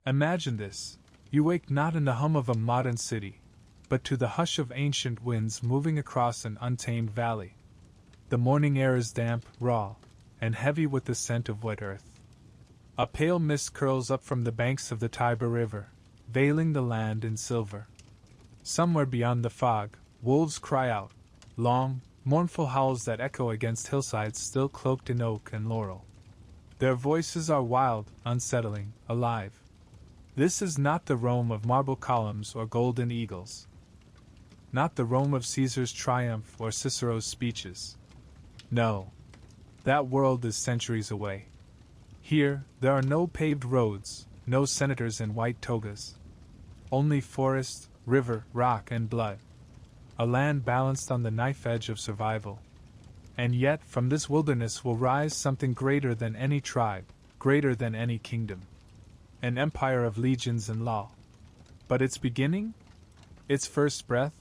Imagine this. You wake not in the hum of a modern city, but to the hush of ancient winds moving across an untamed valley. The morning air is damp, raw, and heavy with the scent of wet earth. A pale mist curls up from the banks of the Tiber River, veiling the land in silver. Somewhere beyond the fog, wolves cry out, long, mournful howls that echo against hillsides still cloaked in oak and laurel. Their voices are wild, unsettling, alive. This is not the Rome of marble columns or golden eagles. Not the Rome of Caesar's triumph or Cicero's speeches. No. That world is centuries away. Here, there are no paved roads, no senators in white togas. Only forest, river, rock, and blood. A land balanced on the knife edge of survival. And yet, from this wilderness will rise something greater than any tribe, greater than any kingdom. An empire of legions and law. But its beginning? Its first breath?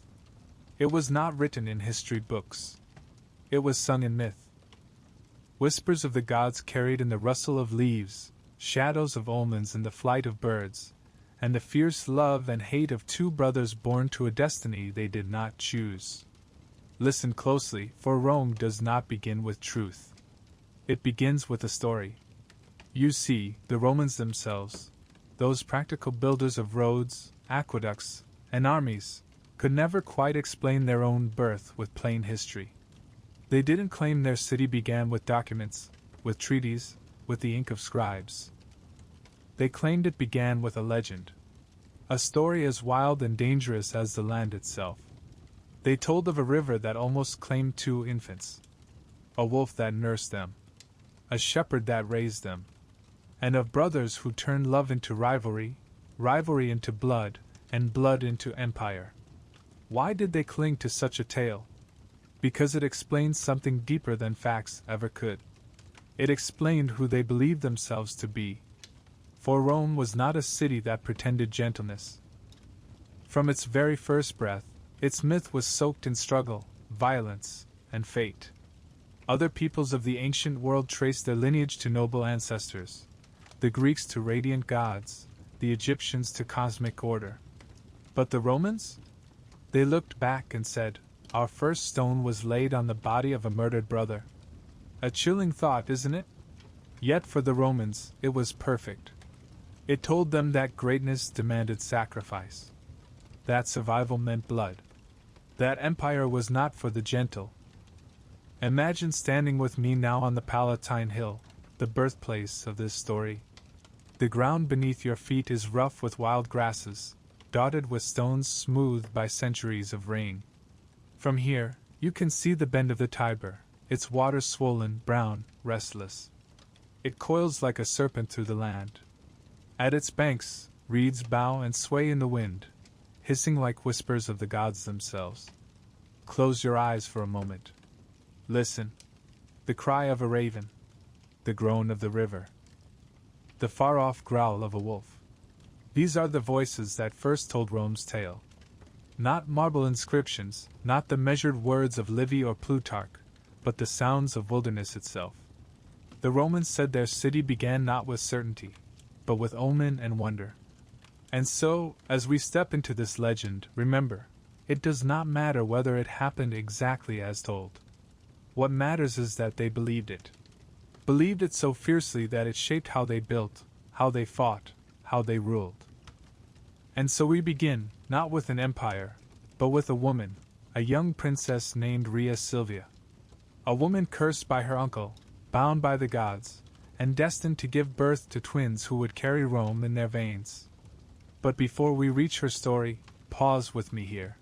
It was not written in history books. It was sung in myth. Whispers of the gods carried in the rustle of leaves, shadows of omens in the flight of birds, and the fierce love and hate of two brothers born to a destiny they did not choose. Listen closely, for Rome does not begin with truth. It begins with a story. You see, the Romans themselves, those practical builders of roads, aqueducts, and armies, could never quite explain their own birth with plain history. They didn't claim their city began with documents, with treaties, with the ink of scribes. They claimed it began with a legend. A story as wild and dangerous as the land itself. They told of a river that almost claimed two infants. A wolf that nursed them. A shepherd that raised them. And of brothers who turned love into rivalry, rivalry into blood, and blood into empire. Why did they cling to such a tale? Because it explained something deeper than facts ever could. It explained who they believed themselves to be. For Rome was not a city that pretended gentleness. From its very first breath, its myth was soaked in struggle, violence, and fate. Other peoples of the ancient world traced their lineage to noble ancestors, the Greeks to radiant gods, the Egyptians to cosmic order. But the Romans? They looked back and said, "Our first stone was laid on the body of a murdered brother." A chilling thought, isn't it? Yet for the Romans, it was perfect. It told them that greatness demanded sacrifice. That survival meant blood. That empire was not for the gentle. Imagine standing with me now on the Palatine Hill, the birthplace of this story. The ground beneath your feet is rough with wild grasses, dotted with stones smoothed by centuries of rain. From here, you can see the bend of the Tiber, its water swollen, brown, restless. It coils like a serpent through the land. At its banks, reeds bow and sway in the wind, hissing like whispers of the gods themselves. Close your eyes for a moment. Listen. The cry of a raven. The groan of the river. The far-off growl of a wolf. These are the voices that first told Rome's tale. Not marble inscriptions, not the measured words of Livy or Plutarch, but the sounds of wilderness itself. The Romans said their city began not with certainty, but with omen and wonder. And so, as we step into this legend, remember, it does not matter whether it happened exactly as told. What matters is that they believed it. Believed it so fiercely that it shaped how they built, how they fought, how they ruled. And so we begin, not with an empire, but with a woman, a young princess named Rhea Silvia. A woman cursed by her uncle, bound by the gods, and destined to give birth to twins who would carry Rome in their veins. But before we reach her story, pause with me here.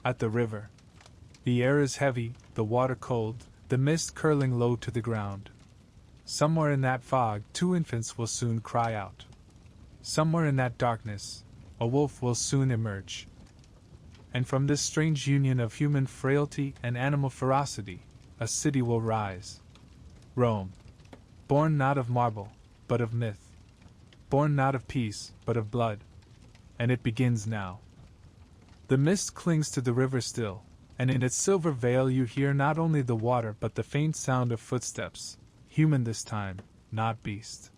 At the river. The air is heavy, the water cold, the mist curling low to the ground. Somewhere in that fog, two infants will soon cry out. Somewhere in that darkness, a wolf will soon emerge. And from this strange union of human frailty and animal ferocity, a city will rise. Rome. Born not of marble, but of myth. Born not of peace, but of blood. And it begins now. The mist clings to the river still, and in its silver veil you hear not only the water but the faint sound of footsteps, human this time, not beast.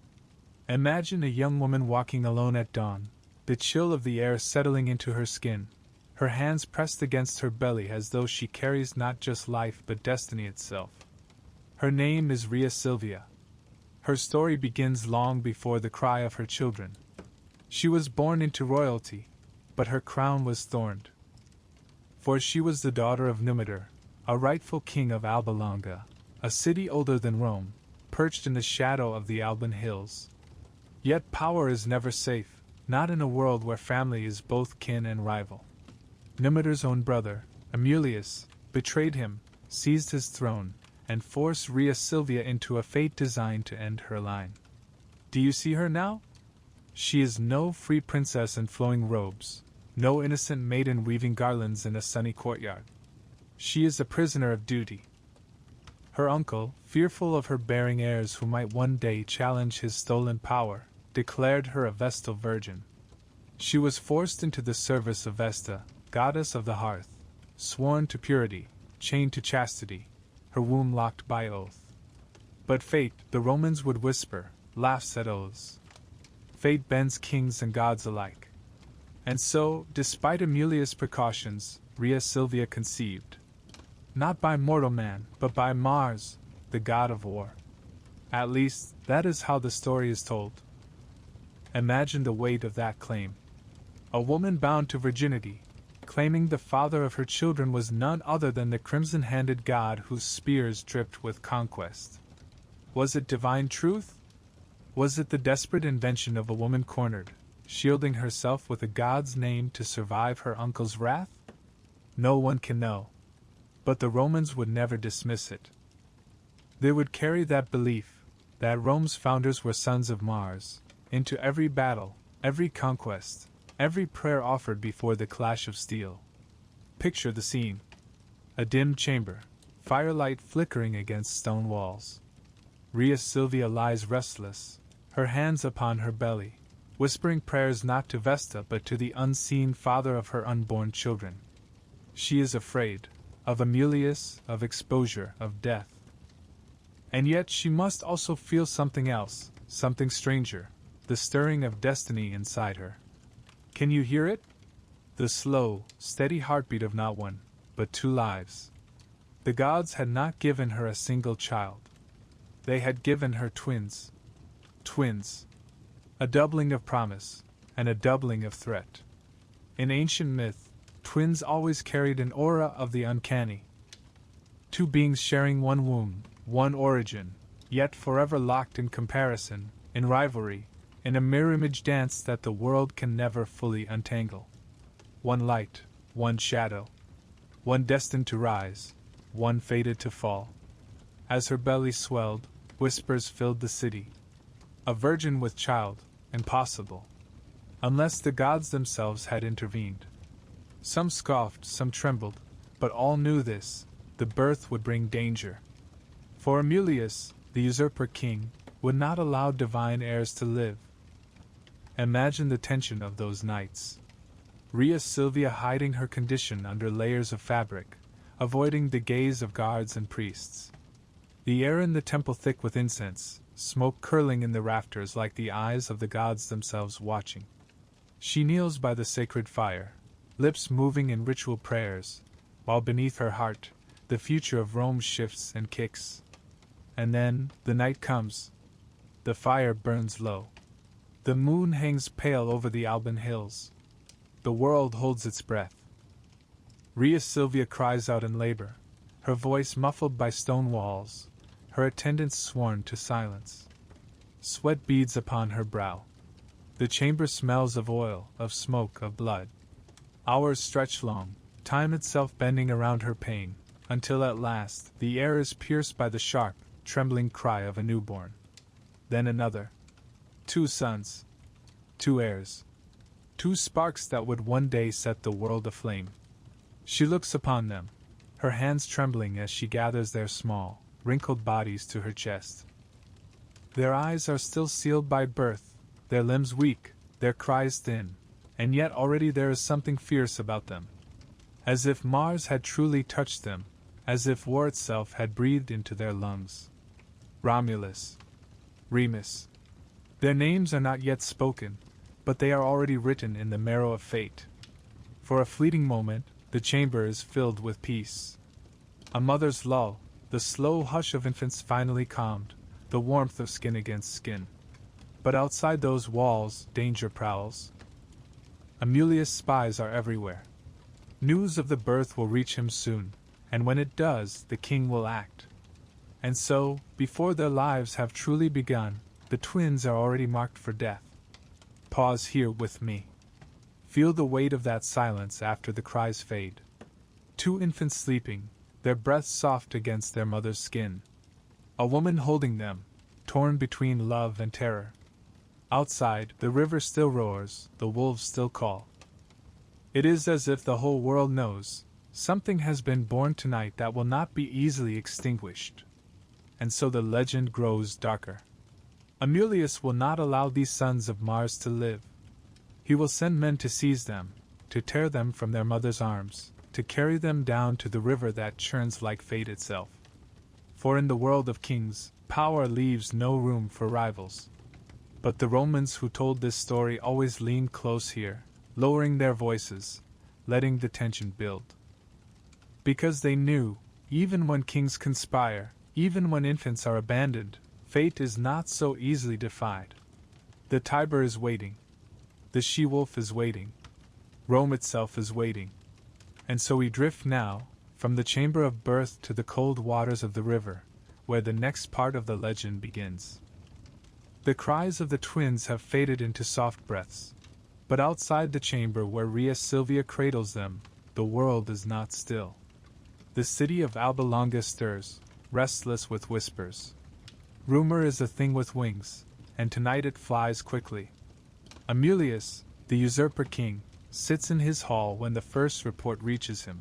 Imagine a young woman walking alone at dawn, the chill of the air settling into her skin, her hands pressed against her belly as though she carries not just life but destiny itself. Her name is Rhea Silvia. Her story begins long before the cry of her children. She was born into royalty, but her crown was thorned. For she was the daughter of Numitor, a rightful king of Alba Longa, a city older than Rome, perched in the shadow of the Alban hills. Yet power is never safe, not in a world where family is both kin and rival. Numitor's own brother, Amulius, betrayed him, seized his throne, and forced Rhea Silvia into a fate designed to end her line. Do you see her now? She is no free princess in flowing robes, no innocent maiden weaving garlands in a sunny courtyard. She is a prisoner of duty. Her uncle, fearful of her bearing heirs who might one day challenge his stolen power, declared her a Vestal virgin. She was forced into the service of Vesta, goddess of the hearth, sworn to purity, chained to chastity, her womb locked by oath. But fate, the Romans would whisper, laughs at oaths. Fate bends kings and gods alike. And so, despite Amulius' precautions, Rhea Silvia conceived. Not by mortal man, but by Mars, the god of war. At least, that is how the story is told. Imagine the weight of that claim. A woman bound to virginity, claiming the father of her children was none other than the crimson-handed god whose spears dripped with conquest. Was it divine truth? Was it the desperate invention of a woman cornered, shielding herself with a god's name to survive her uncle's wrath? No one can know. But the Romans would never dismiss it. They would carry that belief, that Rome's founders were sons of Mars, into every battle, every conquest, every prayer offered before the clash of steel. Picture the scene. A dim chamber, firelight flickering against stone walls. Rhea Silvia lies restless, her hands upon her belly, whispering prayers not to Vesta but to the unseen father of her unborn children. She is afraid, of Amulius, of exposure, of death. And yet she must also feel something else, something stranger, the stirring of destiny inside her. Can you hear it? The slow, steady heartbeat of not one, but two lives. The gods had not given her a single child. They had given her twins. Twins. A doubling of promise, and a doubling of threat. In ancient myth, twins always carried an aura of the uncanny. Two beings sharing one womb, one origin, yet forever locked in comparison, in rivalry, in a mirror image dance that the world can never fully untangle. One light, one shadow. One destined to rise, one fated to fall. As her belly swelled, whispers filled the city. A virgin with child, impossible. Unless the gods themselves had intervened. Some scoffed, some trembled, but all knew this, the birth would bring danger. For Amulius, the usurper king, would not allow divine heirs to live. Imagine the tension of those nights. Rhea Silvia hiding her condition under layers of fabric, avoiding the gaze of guards and priests. The air in the temple thick with incense, smoke curling in the rafters like the eyes of the gods themselves watching. She kneels by the sacred fire, lips moving in ritual prayers, while beneath her heart, the future of Rome shifts and kicks. And then, the night comes. The fire burns low. The moon hangs pale over the Alban hills. The world holds its breath. Rhea Silvia cries out in labor, her voice muffled by stone walls, her attendants sworn to silence. Sweat beads upon her brow. The chamber smells of oil, of smoke, of blood. Hours stretch long, time itself bending around her pain, until at last the air is pierced by the sharp, trembling cry of a newborn. Then another. 2 sons. 2 heirs. 2 sparks that would one day set the world aflame. She looks upon them, her hands trembling as she gathers their small, wrinkled bodies to her chest. Their eyes are still sealed by birth, their limbs weak, their cries thin, and yet already there is something fierce about them. As if Mars had truly touched them, as if war itself had breathed into their lungs. Romulus. Remus. Their names are not yet spoken, but they are already written in the marrow of fate. For a fleeting moment, the chamber is filled with peace. A mother's lull, the slow hush of infants finally calmed, the warmth of skin against skin. But outside those walls, danger prowls. Amulius' spies are everywhere. News of the birth will reach him soon, and when it does, the king will act. And so, before their lives have truly begun, the twins are already marked for death. Pause here with me. Feel the weight of that silence after the cries fade. Two infants sleeping, their breaths soft against their mother's skin. A woman holding them, torn between love and terror. Outside, the river still roars, the wolves still call. It is as if the whole world knows, something has been born tonight that will not be easily extinguished. And so the legend grows darker. Amulius will not allow these sons of Mars to live. He will send men to seize them, to tear them from their mother's arms, to carry them down to the river that churns like fate itself. For in the world of kings, power leaves no room for rivals. But the Romans who told this story always leaned close here, lowering their voices, letting the tension build. Because they knew, even when kings conspire, even when infants are abandoned, fate is not so easily defied. The Tiber is waiting. The she-wolf is waiting. Rome itself is waiting. And so we drift now, from the chamber of birth to the cold waters of the river, where the next part of the legend begins. The cries of the twins have faded into soft breaths. But outside the chamber where Rhea Silvia cradles them, the world is not still. The city of Alba Longa stirs, restless with whispers. Rumor is a thing with wings, and tonight it flies quickly. Amulius, the usurper king, sits in his hall when the first report reaches him.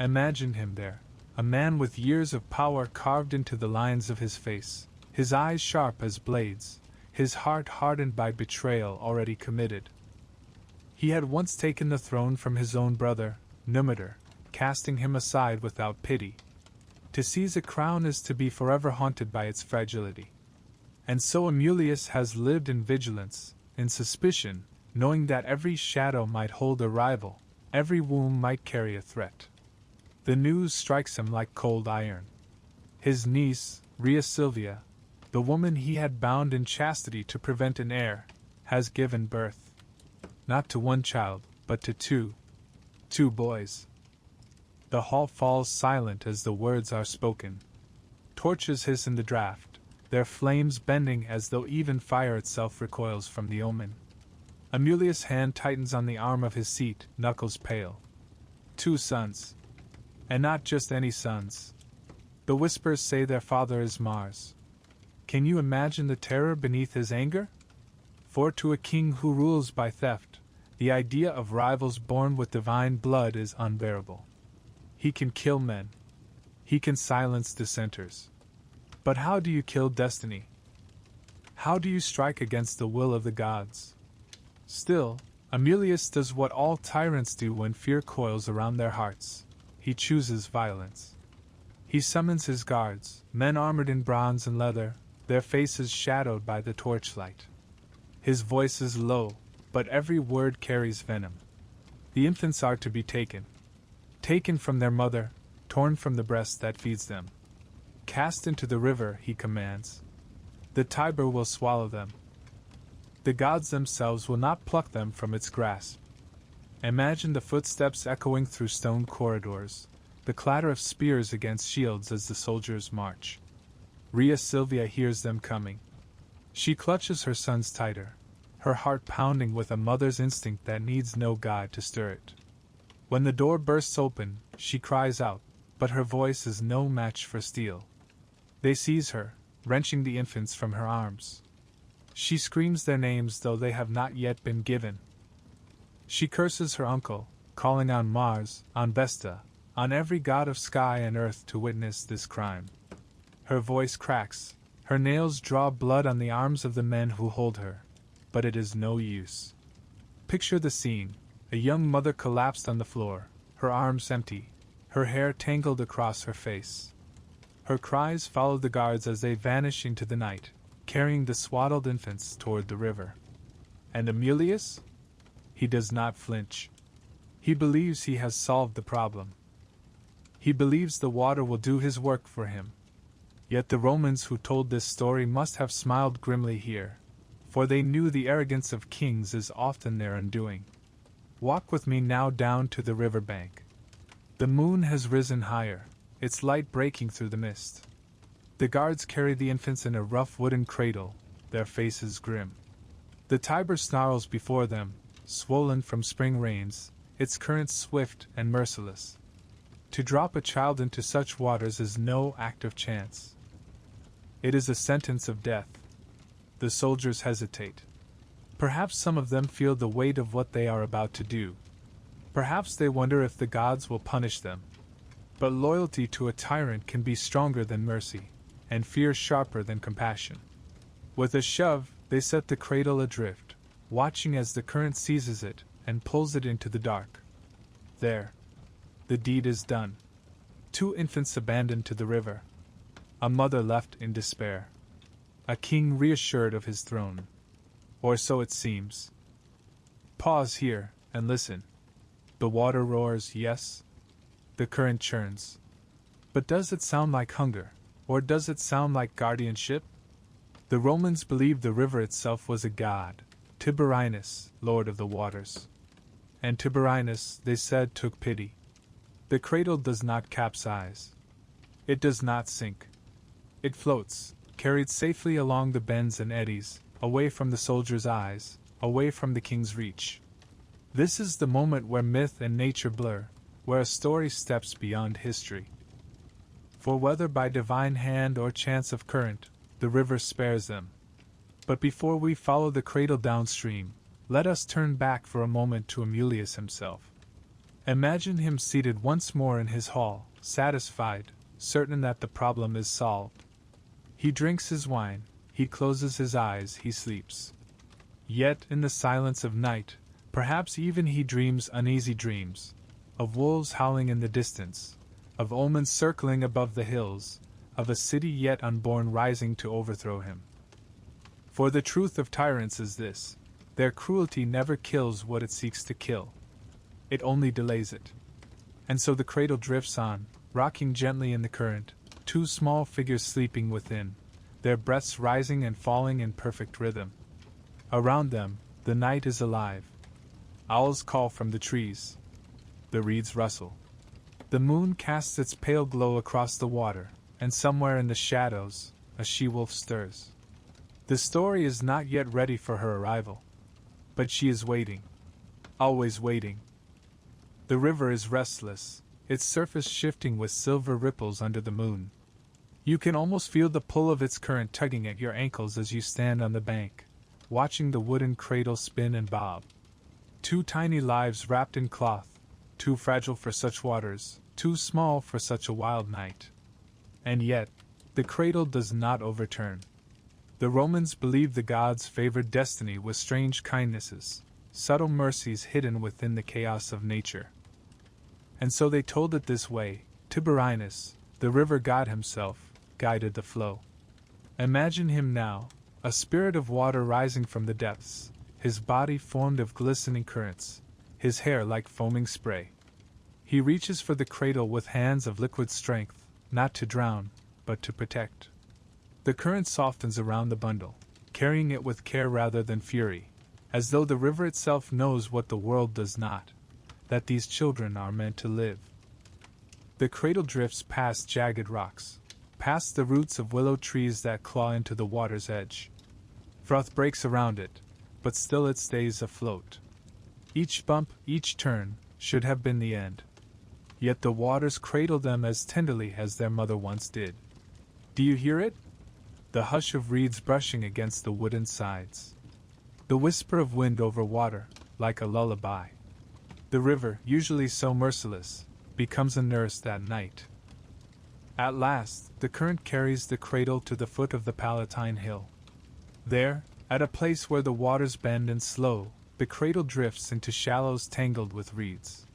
Imagine him there, a man with years of power carved into the lines of his face, his eyes sharp as blades, his heart hardened by betrayal already committed. He had once taken the throne from his own brother, Numitor, casting him aside without pity. To seize a crown is to be forever haunted by its fragility. And so Amulius has lived in vigilance, in suspicion, knowing that every shadow might hold a rival, every womb might carry a threat. The news strikes him like cold iron. His niece, Rhea Silvia, the woman he had bound in chastity to prevent an heir, has given birth. Not to one child, but to two. 2 boys. The hall falls silent as the words are spoken. Torches hiss in the draught, their flames bending as though even fire itself recoils from the omen. Amulius' hand tightens on the arm of his seat, knuckles pale. 2 sons. And not just any sons. The whispers say their father is Mars. Can you imagine the terror beneath his anger? For to a king who rules by theft, the idea of rivals born with divine blood is unbearable. He can kill men. He can silence dissenters. But how do you kill destiny? How do you strike against the will of the gods? Still, Amulius does what all tyrants do when fear coils around their hearts. He chooses violence. He summons his guards, men armored in bronze and leather, their faces shadowed by the torchlight. His voice is low, but every word carries venom. The infants are to be taken. Taken from their mother, torn from the breast that feeds them. Cast into the river, he commands. The Tiber will swallow them. The gods themselves will not pluck them from its grasp. Imagine the footsteps echoing through stone corridors, the clatter of spears against shields as the soldiers march. Rhea Silvia hears them coming. She clutches her sons tighter, her heart pounding with a mother's instinct that needs no god to stir it. When the door bursts open, she cries out, but her voice is no match for steel. They seize her, wrenching the infants from her arms. She screams their names though they have not yet been given. She curses her uncle, calling on Mars, on Vesta, on every god of sky and earth to witness this crime. Her voice cracks, her nails draw blood on the arms of the men who hold her, but it is no use. Picture the scene, a young mother collapsed on the floor, her arms empty, her hair tangled across her face. Her cries follow the guards as they vanish into the night, carrying the swaddled infants toward the river. And Amulius? He does not flinch. He believes he has solved the problem. He believes the water will do his work for him. Yet the Romans who told this story must have smiled grimly here, for they knew the arrogance of kings is often their undoing. Walk with me now down to the river bank. The moon has risen higher, its light breaking through the mist. The guards carry the infants in a rough wooden cradle, their faces grim. The Tiber snarls before them, swollen from spring rains, its currents swift and merciless. To drop a child into such waters is no act of chance. It is a sentence of death. The soldiers hesitate. Perhaps some of them feel the weight of what they are about to do. Perhaps they wonder if the gods will punish them. But loyalty to a tyrant can be stronger than mercy, and fear sharper than compassion. With a shove, they set the cradle adrift, watching as the current seizes it and pulls it into the dark. There. The deed is done. 2 infants abandoned to the river. A mother left in despair. A king reassured of his throne. Or so it seems. Pause here, and listen. The water roars, yes. The current churns. But does it sound like hunger, or does it sound like guardianship? The Romans believed the river itself was a god, Tiberinus, lord of the waters. And Tiberinus, they said, took pity. The cradle does not capsize. It does not sink. It floats, carried safely along the bends and eddies, away from the soldier's eyes, away from the king's reach. This is the moment where myth and nature blur, where a story steps beyond history. For whether by divine hand or chance of current, the river spares them. But before we follow the cradle downstream, let us turn back for a moment to Amulius himself. Imagine him seated once more in his hall, satisfied, certain that the problem is solved. He drinks his wine, he closes his eyes, he sleeps. Yet in the silence of night, perhaps even he dreams uneasy dreams, of wolves howling in the distance, of omens circling above the hills, of a city yet unborn rising to overthrow him. For the truth of tyrants is this: their cruelty never kills what it seeks to kill. It only delays it. And so the cradle drifts on, rocking gently in the current, 2 small figures sleeping within, their breaths rising and falling in perfect rhythm. Around them, the night is alive. Owls call from the trees. The reeds rustle. The moon casts its pale glow across the water, and somewhere in the shadows, a she-wolf stirs. The story is not yet ready for her arrival. But she is waiting. Always waiting. The river is restless, its surface shifting with silver ripples under the moon. You can almost feel the pull of its current tugging at your ankles as you stand on the bank, watching the wooden cradle spin and bob. 2 tiny lives wrapped in cloth, too fragile for such waters, too small for such a wild night. And yet, the cradle does not overturn. The Romans believed the gods favored destiny with strange kindnesses, subtle mercies hidden within the chaos of nature. And so they told it this way: Tiberinus, the river god himself, guided the flow. Imagine him now, a spirit of water rising from the depths, his body formed of glistening currents, his hair like foaming spray. He reaches for the cradle with hands of liquid strength, not to drown, but to protect. The current softens around the bundle, carrying it with care rather than fury, as though the river itself knows what the world does not, that these children are meant to live. The cradle drifts past jagged rocks, past the roots of willow trees that claw into the water's edge. Froth breaks around it, but still it stays afloat. Each bump, each turn, should have been the end. Yet the waters cradle them as tenderly as their mother once did. Do you hear it? The hush of reeds brushing against the wooden sides. The whisper of wind over water, like a lullaby. The river, usually so merciless, becomes a nurse that night. At last, the current carries the cradle to the foot of the Palatine Hill. There, at a place where the waters bend and slow, the cradle drifts into shallows tangled with reeds.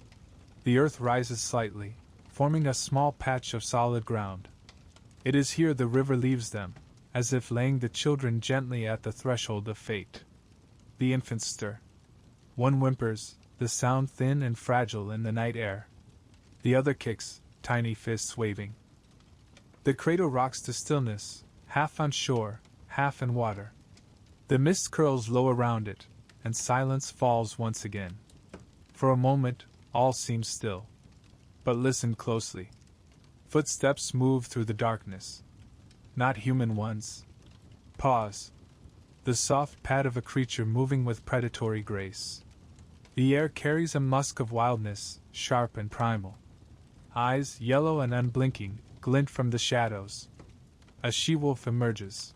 The earth rises slightly, forming a small patch of solid ground. It is here the river leaves them, as if laying the children gently at the threshold of fate. The infants stir. One whimpers, the sound thin and fragile in the night air. The other kicks, tiny fists waving. The cradle rocks to stillness, half on shore, half in water. The mist curls low around it, and silence falls once again. For a moment, all seems still. But listen closely. Footsteps move through the darkness. Not human ones. Pause. The soft pad of a creature moving with predatory grace. The air carries a musk of wildness, sharp and primal. Eyes, yellow and unblinking, glint from the shadows. A she-wolf emerges.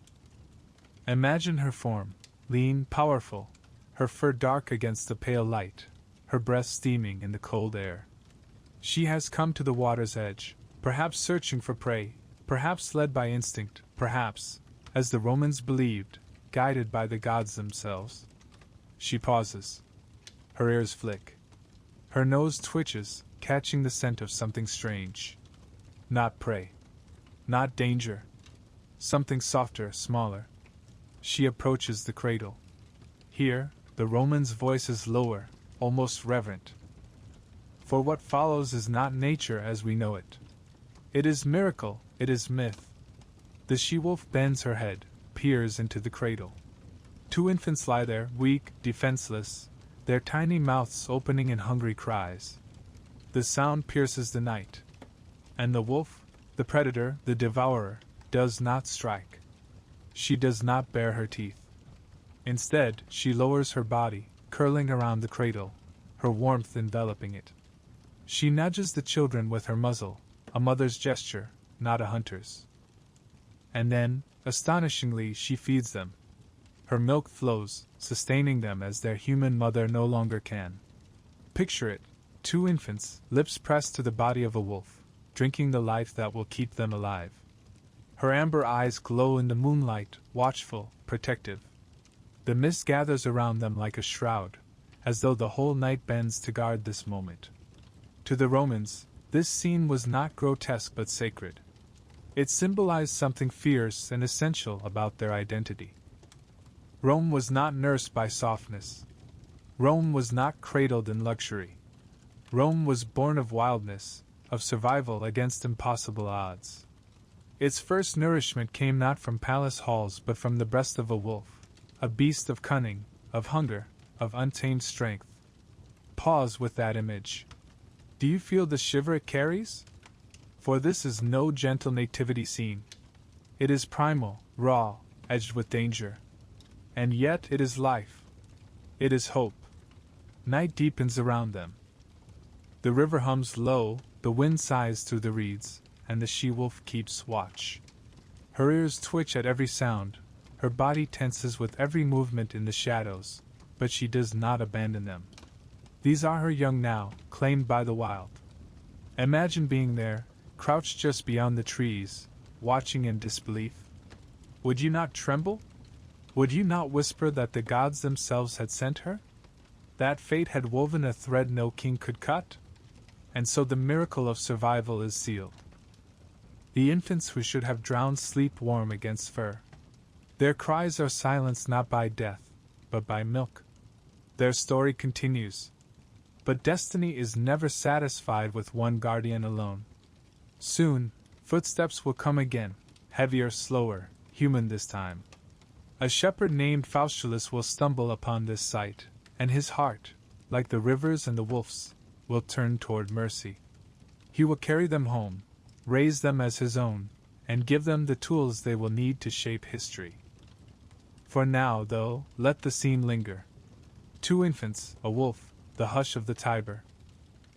Imagine her form, lean, powerful, her fur dark against the pale light, her breath steaming in the cold air. She has come to the water's edge, perhaps searching for prey, perhaps led by instinct, perhaps, as the Romans believed, guided by the gods themselves. She pauses. Her ears flick. Her nose twitches, catching the scent of something strange. Not prey. Not danger. Something softer, smaller. She approaches the cradle. Here, the Roman's voice is lower, almost reverent. For what follows is not nature as we know it. It is miracle, it is myth. The she-wolf bends her head, peers into the cradle. Two infants lie there, weak, defenseless, their tiny mouths opening in hungry cries. The sound pierces the night. And the wolf, the predator, the devourer, does not strike. She does not bare her teeth. Instead, she lowers her body, curling around the cradle, her warmth enveloping it. She nudges the children with her muzzle, a mother's gesture, not a hunter's. And then, astonishingly, she feeds them. Her milk flows, sustaining them as their human mother no longer can. Picture it, two infants, lips pressed to the body of a wolf, drinking the life that will keep them alive. Her amber eyes glow in the moonlight, watchful, protective. The mist gathers around them like a shroud, as though the whole night bends to guard this moment. To the Romans, this scene was not grotesque but sacred. It symbolized something fierce and essential about their identity. Rome was not nursed by softness. Rome was not cradled in luxury. Rome was born of wildness, of survival against impossible odds. Its first nourishment came not from palace halls but from the breast of a wolf, a beast of cunning, of hunger, of untamed strength. Pause with that image. Do you feel the shiver it carries? For this is no gentle nativity scene. It is primal, raw, edged with danger. And yet it is life. It is hope. Night deepens around them. The river hums low, the wind sighs through the reeds, and the she-wolf keeps watch. Her ears twitch at every sound, her body tenses with every movement in the shadows, but she does not abandon them. These are her young now, claimed by the wild. Imagine being there, crouched just beyond the trees, watching in disbelief. Would you not tremble? Would you not whisper that the gods themselves had sent her? That fate had woven a thread no king could cut? And so the miracle of survival is sealed. The infants who should have drowned sleep warm against fur. Their cries are silenced not by death, but by milk. Their story continues. But destiny is never satisfied with one guardian alone. Soon, footsteps will come again, heavier, slower, human this time. A shepherd named Faustulus will stumble upon this sight, and his heart, like the rivers and the wolf's, will turn toward mercy. He will carry them home, raise them as his own, and give them the tools they will need to shape history. For now, though, let the scene linger. Two infants, a wolf, the hush of the Tiber.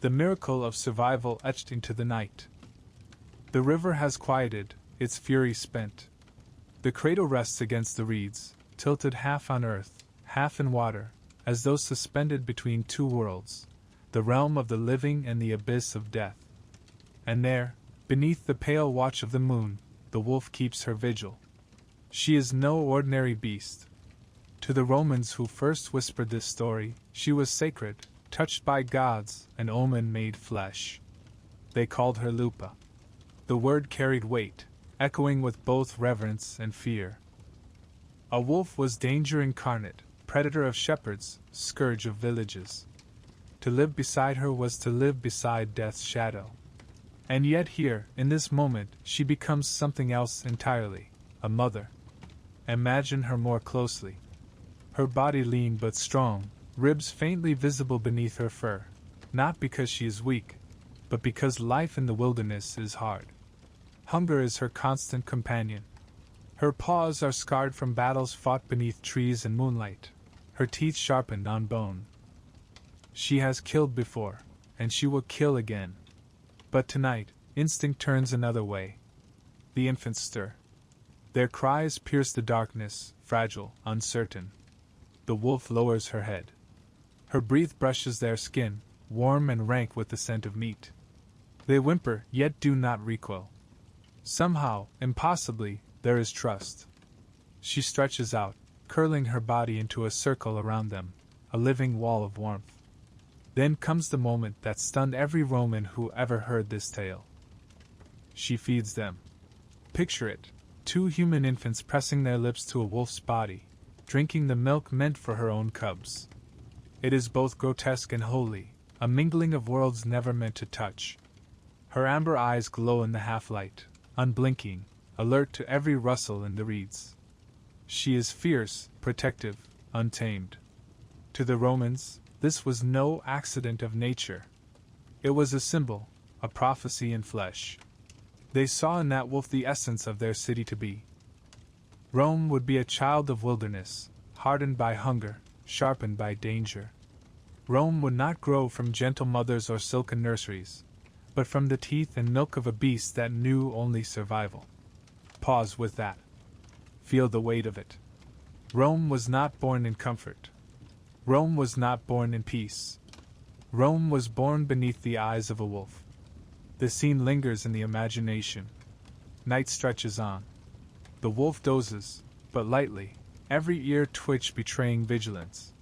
The miracle of survival etched into the night. The river has quieted, its fury spent. The cradle rests against the reeds, tilted half on earth, half in water, as though suspended between two worlds, the realm of the living and the abyss of death. And there, beneath the pale watch of the moon, the wolf keeps her vigil. She is no ordinary beast. To the Romans who first whispered this story, she was sacred, touched by gods, an omen made flesh. They called her Lupa. The word carried weight, echoing with both reverence and fear. A wolf was danger incarnate, predator of shepherds, scourge of villages. To live beside her was to live beside death's shadow. And yet here, in this moment, she becomes something else entirely, a mother. Imagine her more closely. Her body lean but strong, ribs faintly visible beneath her fur, not because she is weak, but because life in the wilderness is hard. Hunger is her constant companion. Her paws are scarred from battles fought beneath trees and moonlight, her teeth sharpened on bone. She has killed before, and she will kill again. But tonight, instinct turns another way. The infants stir. Their cries pierce the darkness, fragile, uncertain. The wolf lowers her head. Her breath brushes their skin, warm and rank with the scent of meat. They whimper, yet do not recoil. Somehow, impossibly, there is trust. She stretches out, curling her body into a circle around them, a living wall of warmth. Then comes the moment that stunned every Roman who ever heard this tale. She feeds them. Picture it, 2 human infants pressing their lips to a wolf's body, drinking the milk meant for her own cubs. It is both grotesque and holy, a mingling of worlds never meant to touch. Her amber eyes glow in the half-light, unblinking, alert to every rustle in the reeds. She is fierce, protective, untamed. To the Romans, this was no accident of nature. It was a symbol, a prophecy in flesh. They saw in that wolf the essence of their city to be. Rome would be a child of wilderness, hardened by hunger, sharpened by danger. Rome would not grow from gentle mothers or silken nurseries, but from the teeth and milk of a beast that knew only survival. Pause with that. Feel the weight of it. Rome was not born in comfort. Rome was not born in peace. Rome was born beneath the eyes of a wolf. The scene lingers in the imagination. Night stretches on. The wolf dozes, but lightly, every ear twitch betraying vigilance.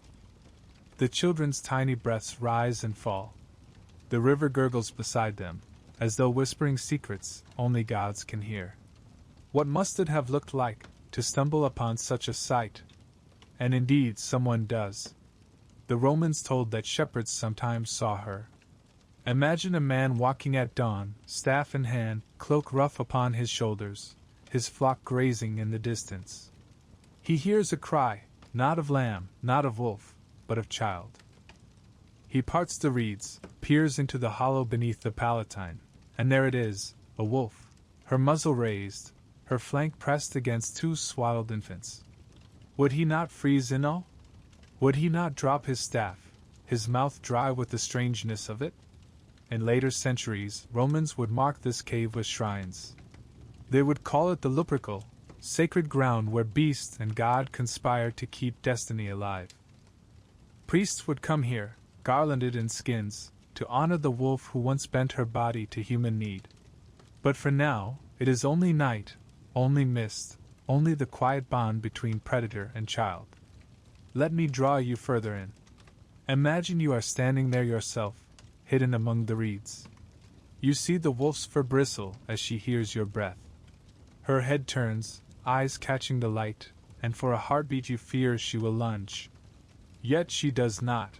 The children's tiny breaths rise and fall. The river gurgles beside them, as though whispering secrets only gods can hear. What must it have looked like, to stumble upon such a sight? And indeed someone does. The Romans told that shepherds sometimes saw her. Imagine a man walking at dawn, staff in hand, cloak rough upon his shoulders, his flock grazing in the distance. He hears a cry, not of lamb, not of wolf, but of child. He parts the reeds, peers into the hollow beneath the Palatine, and there it is, a wolf, her muzzle raised, her flank pressed against 2 swaddled infants. Would he not freeze in awe? Would he not drop his staff, his mouth dry with the strangeness of it? In later centuries, Romans would mark this cave with shrines. They would call it the Lupercal, sacred ground where beast and god conspired to keep destiny alive. Priests would come here, garlanded in skins, to honor the wolf who once bent her body to human need. But for now, it is only night, only mist, only the quiet bond between predator and child. Let me draw you further in. Imagine you are standing there yourself, hidden among the reeds. You see the wolf's fur bristle as she hears your breath. Her head turns, eyes catching the light, and for a heartbeat you fear she will lunge. Yet she does not.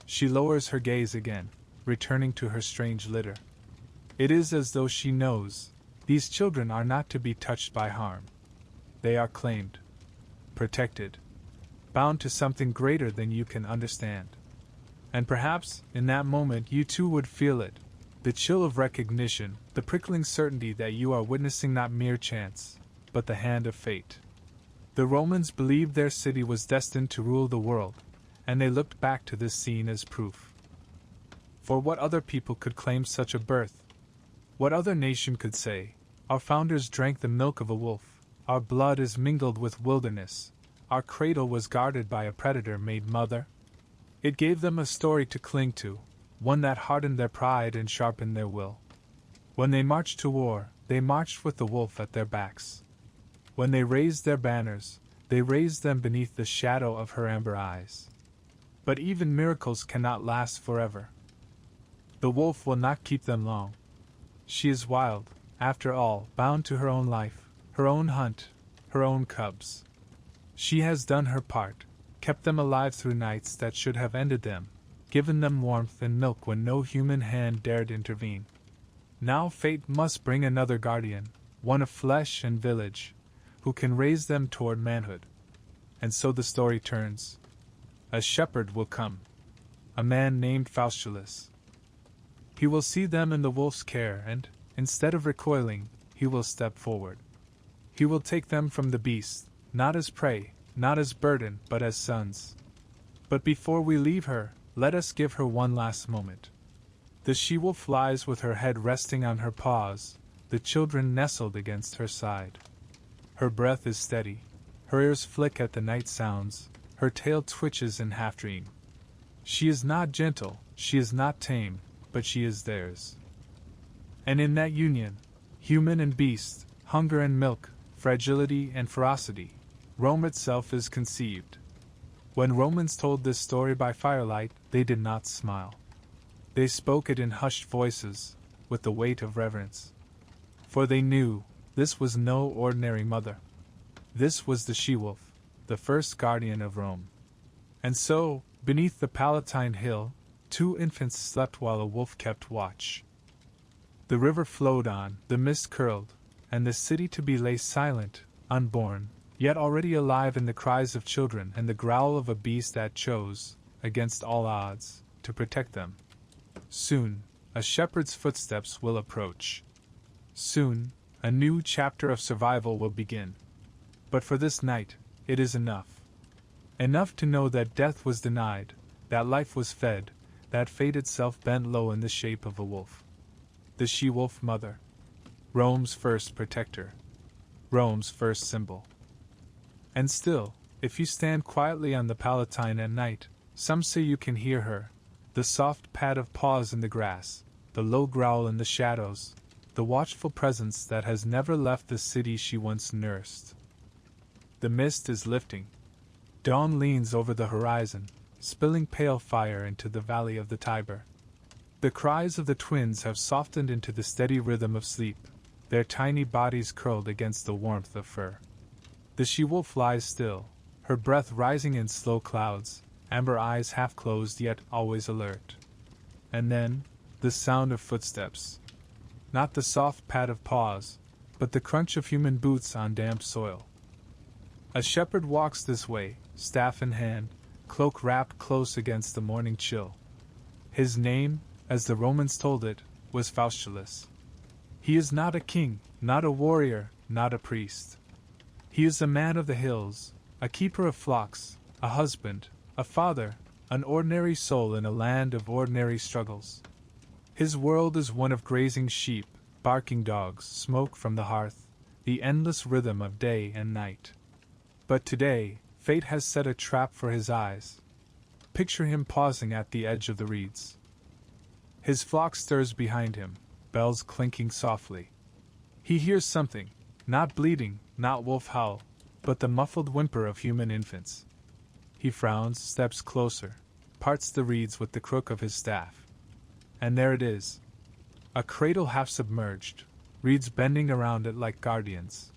She lowers her gaze again, returning to her strange litter. It is as though she knows, these children are not to be touched by harm. They are claimed, protected, bound to something greater than you can understand. And perhaps, in that moment you too would feel it, the chill of recognition, the prickling certainty that you are witnessing not mere chance, but the hand of fate. The Romans believed their city was destined to rule the world, and they looked back to this scene as proof. For what other people could claim such a birth? What other nation could say, our founders drank the milk of a wolf, our blood is mingled with wilderness, our cradle was guarded by a predator-made mother? It gave them a story to cling to, one that hardened their pride and sharpened their will. When they marched to war, they marched with the wolf at their backs. When they raised their banners, they raised them beneath the shadow of her amber eyes. But even miracles cannot last forever. The wolf will not keep them long. She is wild, after all, bound to her own life, her own hunt, her own cubs. She has done her part, kept them alive through nights that should have ended them, given them warmth and milk when no human hand dared intervene. Now fate must bring another guardian, one of flesh and village, who can raise them toward manhood. And so the story turns. A shepherd will come, a man named Faustulus. He will see them in the wolf's care and, instead of recoiling, he will step forward. He will take them from the beast, not as prey, not as burden, but as sons. But before we leave her, let us give her one last moment. The she-wolf lies with her head resting on her paws, the children nestled against her side. Her breath is steady, her ears flick at the night sounds, her tail twitches in half-dream. She is not gentle, she is not tame, but she is theirs. And in that union, human and beast, hunger and milk, fragility and ferocity, Rome itself is conceived. When Romans told this story by firelight, they did not smile. They spoke it in hushed voices, with the weight of reverence. For they knew, this was no ordinary mother. This was the she-wolf, the first guardian of Rome. And so, beneath the Palatine hill, 2 infants slept while a wolf kept watch. The river flowed on, the mist curled, and the city to be lay silent, unborn, yet already alive in the cries of children and the growl of a beast that chose, against all odds, to protect them. Soon, a shepherd's footsteps will approach. Soon, a new chapter of survival will begin. But for this night, it is enough. Enough to know that death was denied, that life was fed, that fate itself bent low in the shape of a wolf. The she-wolf mother. Rome's first protector. Rome's first symbol. And still, if you stand quietly on the Palatine at night, some say you can hear her, the soft pad of paws in the grass, the low growl in the shadows, the watchful presence that has never left the city she once nursed. The mist is lifting. Dawn leans over the horizon, spilling pale fire into the valley of the Tiber. The cries of the twins have softened into the steady rhythm of sleep, their tiny bodies curled against the warmth of fur. The she-wolf lies still, her breath rising in slow clouds, amber eyes half closed yet always alert. And then, the sound of footsteps. Not the soft pad of paws, but the crunch of human boots on damp soil. A shepherd walks this way, staff in hand, cloak wrapped close against the morning chill. His name, as the Romans told it, was Faustulus. He is not a king, not a warrior, not a priest. He is a man of the hills, a keeper of flocks, a husband, a father, an ordinary soul in a land of ordinary struggles. His world is one of grazing sheep, barking dogs, smoke from the hearth, the endless rhythm of day and night. But today, fate has set a trap for his eyes. Picture him pausing at the edge of the reeds. His flock stirs behind him, bells clinking softly. He hears something, not bleating, not wolf howl, but the muffled whimper of human infants. He frowns, steps closer, parts the reeds with the crook of his staff. And there it is. A cradle half submerged, reeds bending around it like guardians.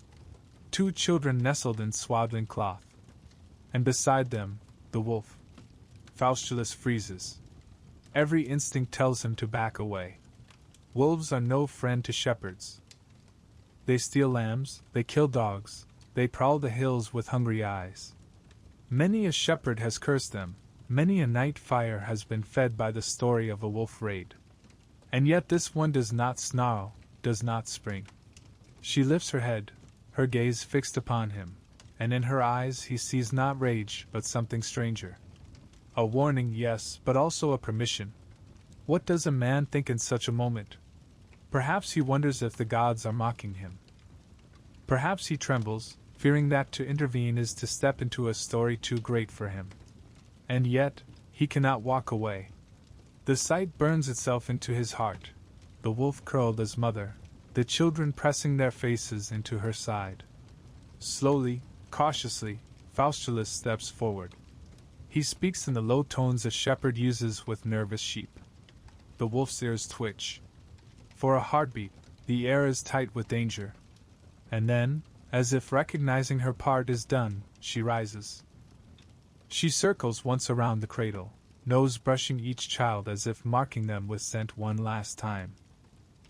2 children nestled in swaddling cloth. And beside them, the wolf. Faustulus freezes. Every instinct tells him to back away. Wolves are no friend to shepherds. They steal lambs, they kill dogs, they prowl the hills with hungry eyes. Many a shepherd has cursed them, many a night fire has been fed by the story of a wolf raid. And yet this one does not snarl, does not spring. She lifts her head, her gaze fixed upon him, and in her eyes he sees not rage but something stranger. A warning, yes, but also a permission. What does a man think in such a moment? Perhaps he wonders if the gods are mocking him. Perhaps he trembles, fearing that to intervene is to step into a story too great for him. And yet, he cannot walk away. The sight burns itself into his heart, the wolf curled as mother, the children pressing their faces into her side. Slowly, cautiously, Faustulus steps forward. He speaks in the low tones a shepherd uses with nervous sheep. The wolf's ears twitch. For a heartbeat, The air is tight with danger. And then, as if recognizing her part is done, she rises. She circles once around the cradle, nose brushing each child as if marking them with scent one last time.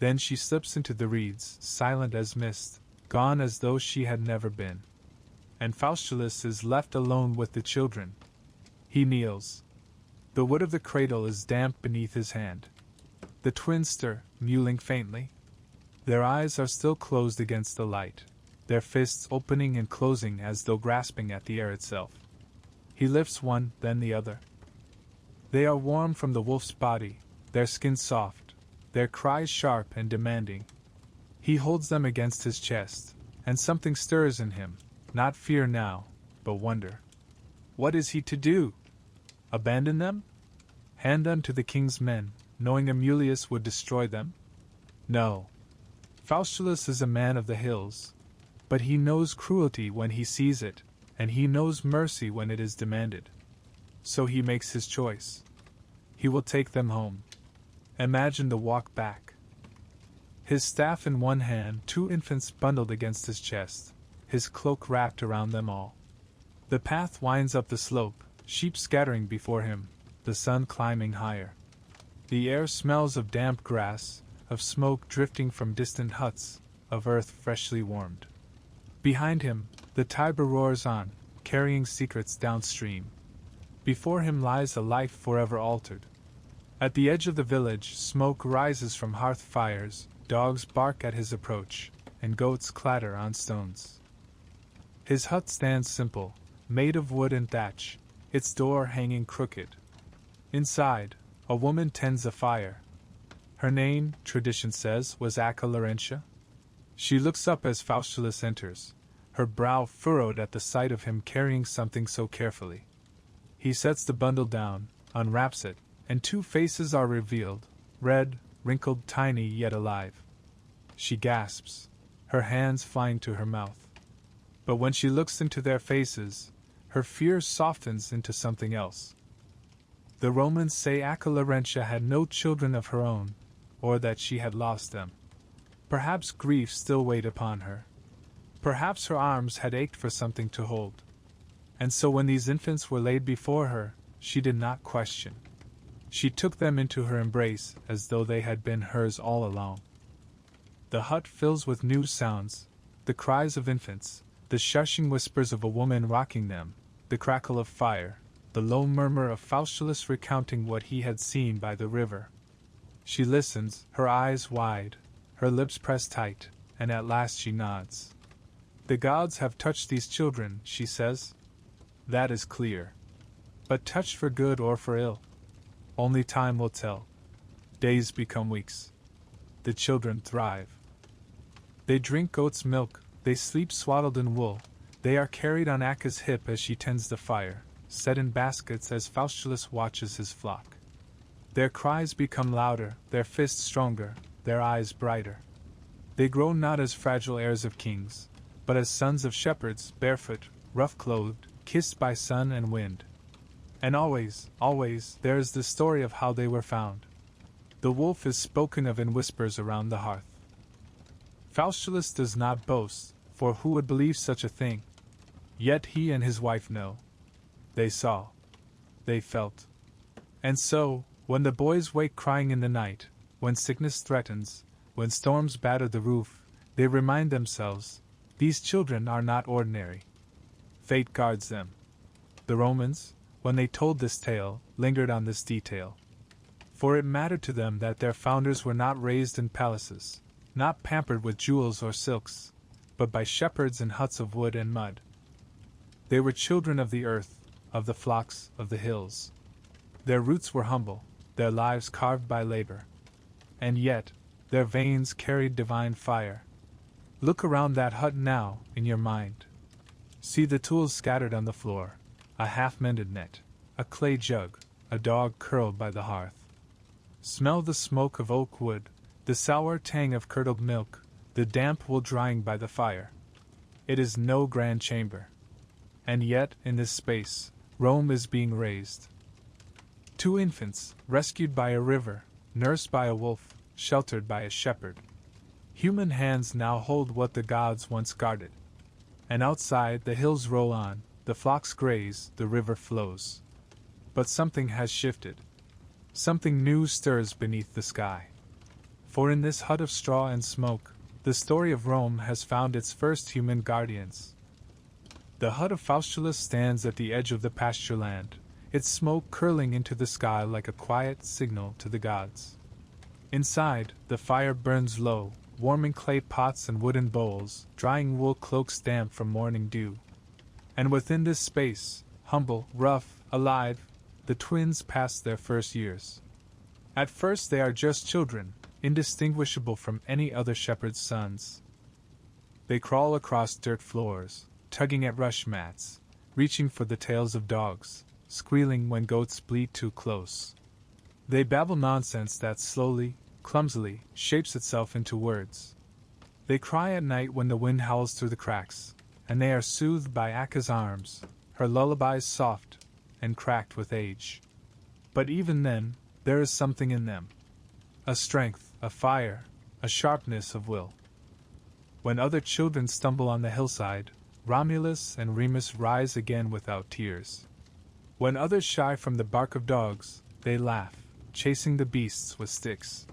Then she slips into the reeds, silent as mist, gone as though she had never been. And Faustulus is left alone with the children. He kneels. The wood of the cradle is damp beneath his hand. The twins stir, mewling faintly. Their eyes are still closed against the light, their fists opening and closing as though grasping at the air itself. He lifts one, then the other. They are warm from the wolf's body, their skin soft, their cries sharp and demanding. He holds them against his chest, and something stirs in him, not fear now, but wonder. What is he to do? Abandon them? Hand them to the king's men, knowing Amulius would destroy them? No. Faustulus is a man of the hills, but he knows cruelty when he sees it, and he knows mercy when it is demanded. So he makes his choice. He will take them home. Imagine the walk back. His staff in one hand, 2 infants bundled against his chest, his cloak wrapped around them all. The path winds up the slope, sheep scattering before him, the sun climbing higher. The air smells of damp grass, of smoke drifting from distant huts, of earth freshly warmed. Behind him, the Tiber roars on, carrying secrets downstream. Before him lies a life forever altered. At the edge of the village, smoke rises from hearth fires, dogs bark at his approach, and goats clatter on stones. His hut stands simple, made of wood and thatch, its door hanging crooked. Inside, a woman tends a fire. Her name, tradition says, was Larentia. She looks up as Faustulus enters, her brow furrowed at the sight of him carrying something so carefully. He sets the bundle down, unwraps it, and 2 faces are revealed, red, wrinkled, tiny yet alive. She gasps, her hands flying to her mouth. But when she looks into their faces, her fear softens into something else. The Romans say Larentia had no children of her own, or that she had lost them. Perhaps grief still weighed upon her. Perhaps her arms had ached for something to hold. And so when these infants were laid before her, she did not question. She took them into her embrace as though they had been hers all along. The hut fills with new sounds, the cries of infants, the shushing whispers of a woman rocking them, the crackle of fire, the low murmur of Faustulus recounting what he had seen by the river. She listens, her eyes wide, her lips pressed tight, and at last she nods. The gods have touched these children, she says. That is clear. But touched for good or for ill? Only time will tell. Days become weeks. The children thrive. They drink goat's milk, they sleep swaddled in wool, they are carried on Acca's hip as she tends the fire, set in baskets as Faustulus watches his flock. Their cries become louder, their fists stronger, their eyes brighter. They grow not as fragile heirs of kings, but as sons of shepherds, barefoot, rough-clothed, kissed by sun and wind. And always, always, there is the story of how they were found. The wolf is spoken of in whispers around the hearth. Faustulus does not boast, for who would believe such a thing? Yet he and his wife know. They saw. They felt. And so, when the boys wake crying in the night, when sickness threatens, when storms batter the roof, they remind themselves, these children are not ordinary. Fate guards them. The Romans, when they told this tale, lingered on this detail. For it mattered to them that their founders were not raised in palaces, not pampered with jewels or silks, but by shepherds in huts of wood and mud. They were children of the earth, of the flocks, of the hills. Their roots were humble, their lives carved by labor. And yet, their veins carried divine fire. Look around that hut now, in your mind. See the tools scattered on the floor, a half-mended net, a clay jug, a dog curled by the hearth. Smell the smoke of oak wood, the sour tang of curdled milk, the damp wool drying by the fire. It is no grand chamber. And yet, in this space, Rome is being raised. 2 infants, rescued by a river, nursed by a wolf, sheltered by a shepherd. Human hands now hold what the gods once guarded. And outside, the hills roll on, the flocks graze, the river flows. But something has shifted. Something new stirs beneath the sky. For in this hut of straw and smoke, the story of Rome has found its first human guardians. The hut of Faustulus stands at the edge of the pasture land, its smoke curling into the sky like a quiet signal to the gods. Inside, the fire burns low, warming clay pots and wooden bowls, drying wool cloaks damp from morning dew. And within this space, humble, rough, alive, the twins pass their first years. At first they are just children, indistinguishable from any other shepherd's sons. They crawl across dirt floors, tugging at rush mats, reaching for the tails of dogs, squealing when goats bleat too close. They babble nonsense that slowly, clumsily, shapes itself into words. They cry at night when the wind howls through the cracks, and they are soothed by Acca's arms, her lullabies soft and cracked with age. But even then, there is something in them. A strength, a fire, a sharpness of will. When other children stumble on the hillside, Romulus and Remus rise again without tears. When others shy from the bark of dogs, they laugh, chasing the beasts with sticks.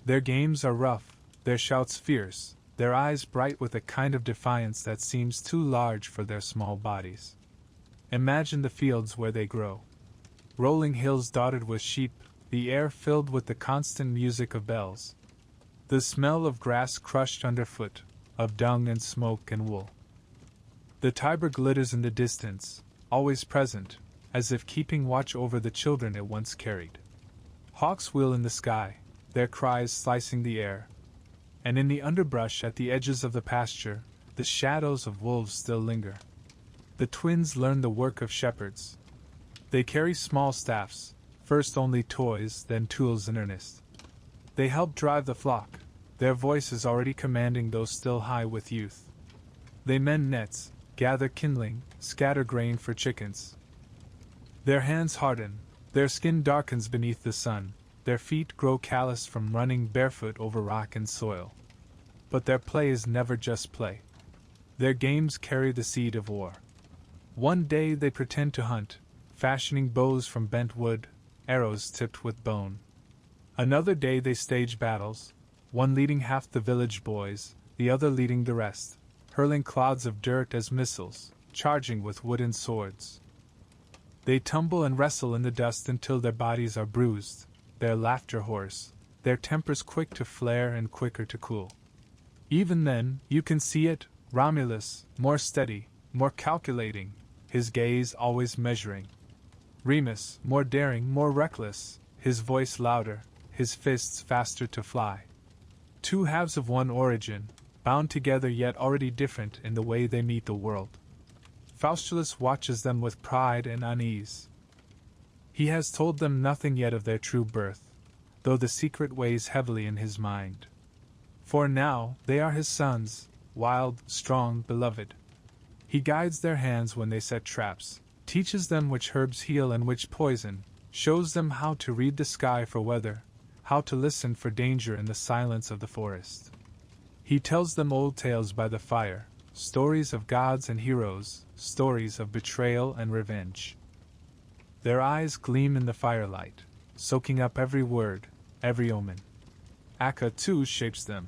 Their games are rough, their shouts fierce, their eyes bright with a kind of defiance that seems too large for their small bodies. Imagine the fields where they grow. Rolling hills dotted with sheep, the air filled with the constant music of bells. The smell of grass crushed underfoot, of dung and smoke and wool. The Tiber glitters in the distance, always present, as if keeping watch over the children it once carried. Hawks wheel in the sky, their cries slicing the air. And in the underbrush at the edges of the pasture, the shadows of wolves still linger. The twins learn the work of shepherds. They carry small staffs, first only toys, then tools in earnest. They help drive the flock, their voices already commanding those still high with youth. They mend nets, gather kindling, scatter grain for chickens. Their hands harden, their skin darkens beneath the sun, their feet grow callous from running barefoot over rock and soil. But their play is never just play. Their games carry the seed of war. One day they pretend to hunt, fashioning bows from bent wood, arrows tipped with bone. Another day they stage battles, one leading half the village boys, the other leading the rest, hurling clouds of dirt as missiles, charging with wooden swords. They tumble and wrestle in the dust until their bodies are bruised, their laughter hoarse, their tempers quick to flare and quicker to cool. Even then, you can see it, Romulus, more steady, more calculating, his gaze always measuring. Remus, more daring, more reckless, his voice louder, his fists faster to fly. Two halves of one origin, bound together yet already different in the way they meet the world. Faustulus watches them with pride and unease. He has told them nothing yet of their true birth, though the secret weighs heavily in his mind. For now, they are his sons, wild, strong, beloved. He guides their hands when they set traps, teaches them which herbs heal and which poison, shows them how to read the sky for weather, how to listen for danger in the silence of the forest. He tells them old tales by the fire, stories of gods and heroes, stories of betrayal and revenge. Their eyes gleam in the firelight, soaking up every word, every omen. Acca, too, shapes them.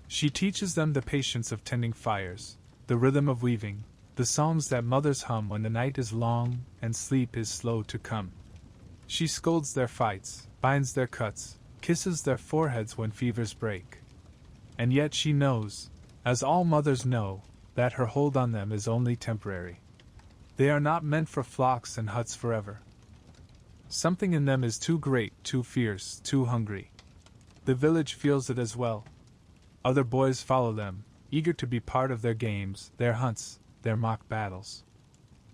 She teaches them the patience of tending fires, the rhythm of weaving, the songs that mothers hum when the night is long and sleep is slow to come. She scolds their fights, binds their cuts, kisses their foreheads when fevers break. And yet she knows, as all mothers know, that her hold on them is only temporary. They are not meant for flocks and huts forever. Something in them is too great, too fierce, too hungry. The village feels it as well. Other boys follow them, eager to be part of their games, their hunts, their mock battles.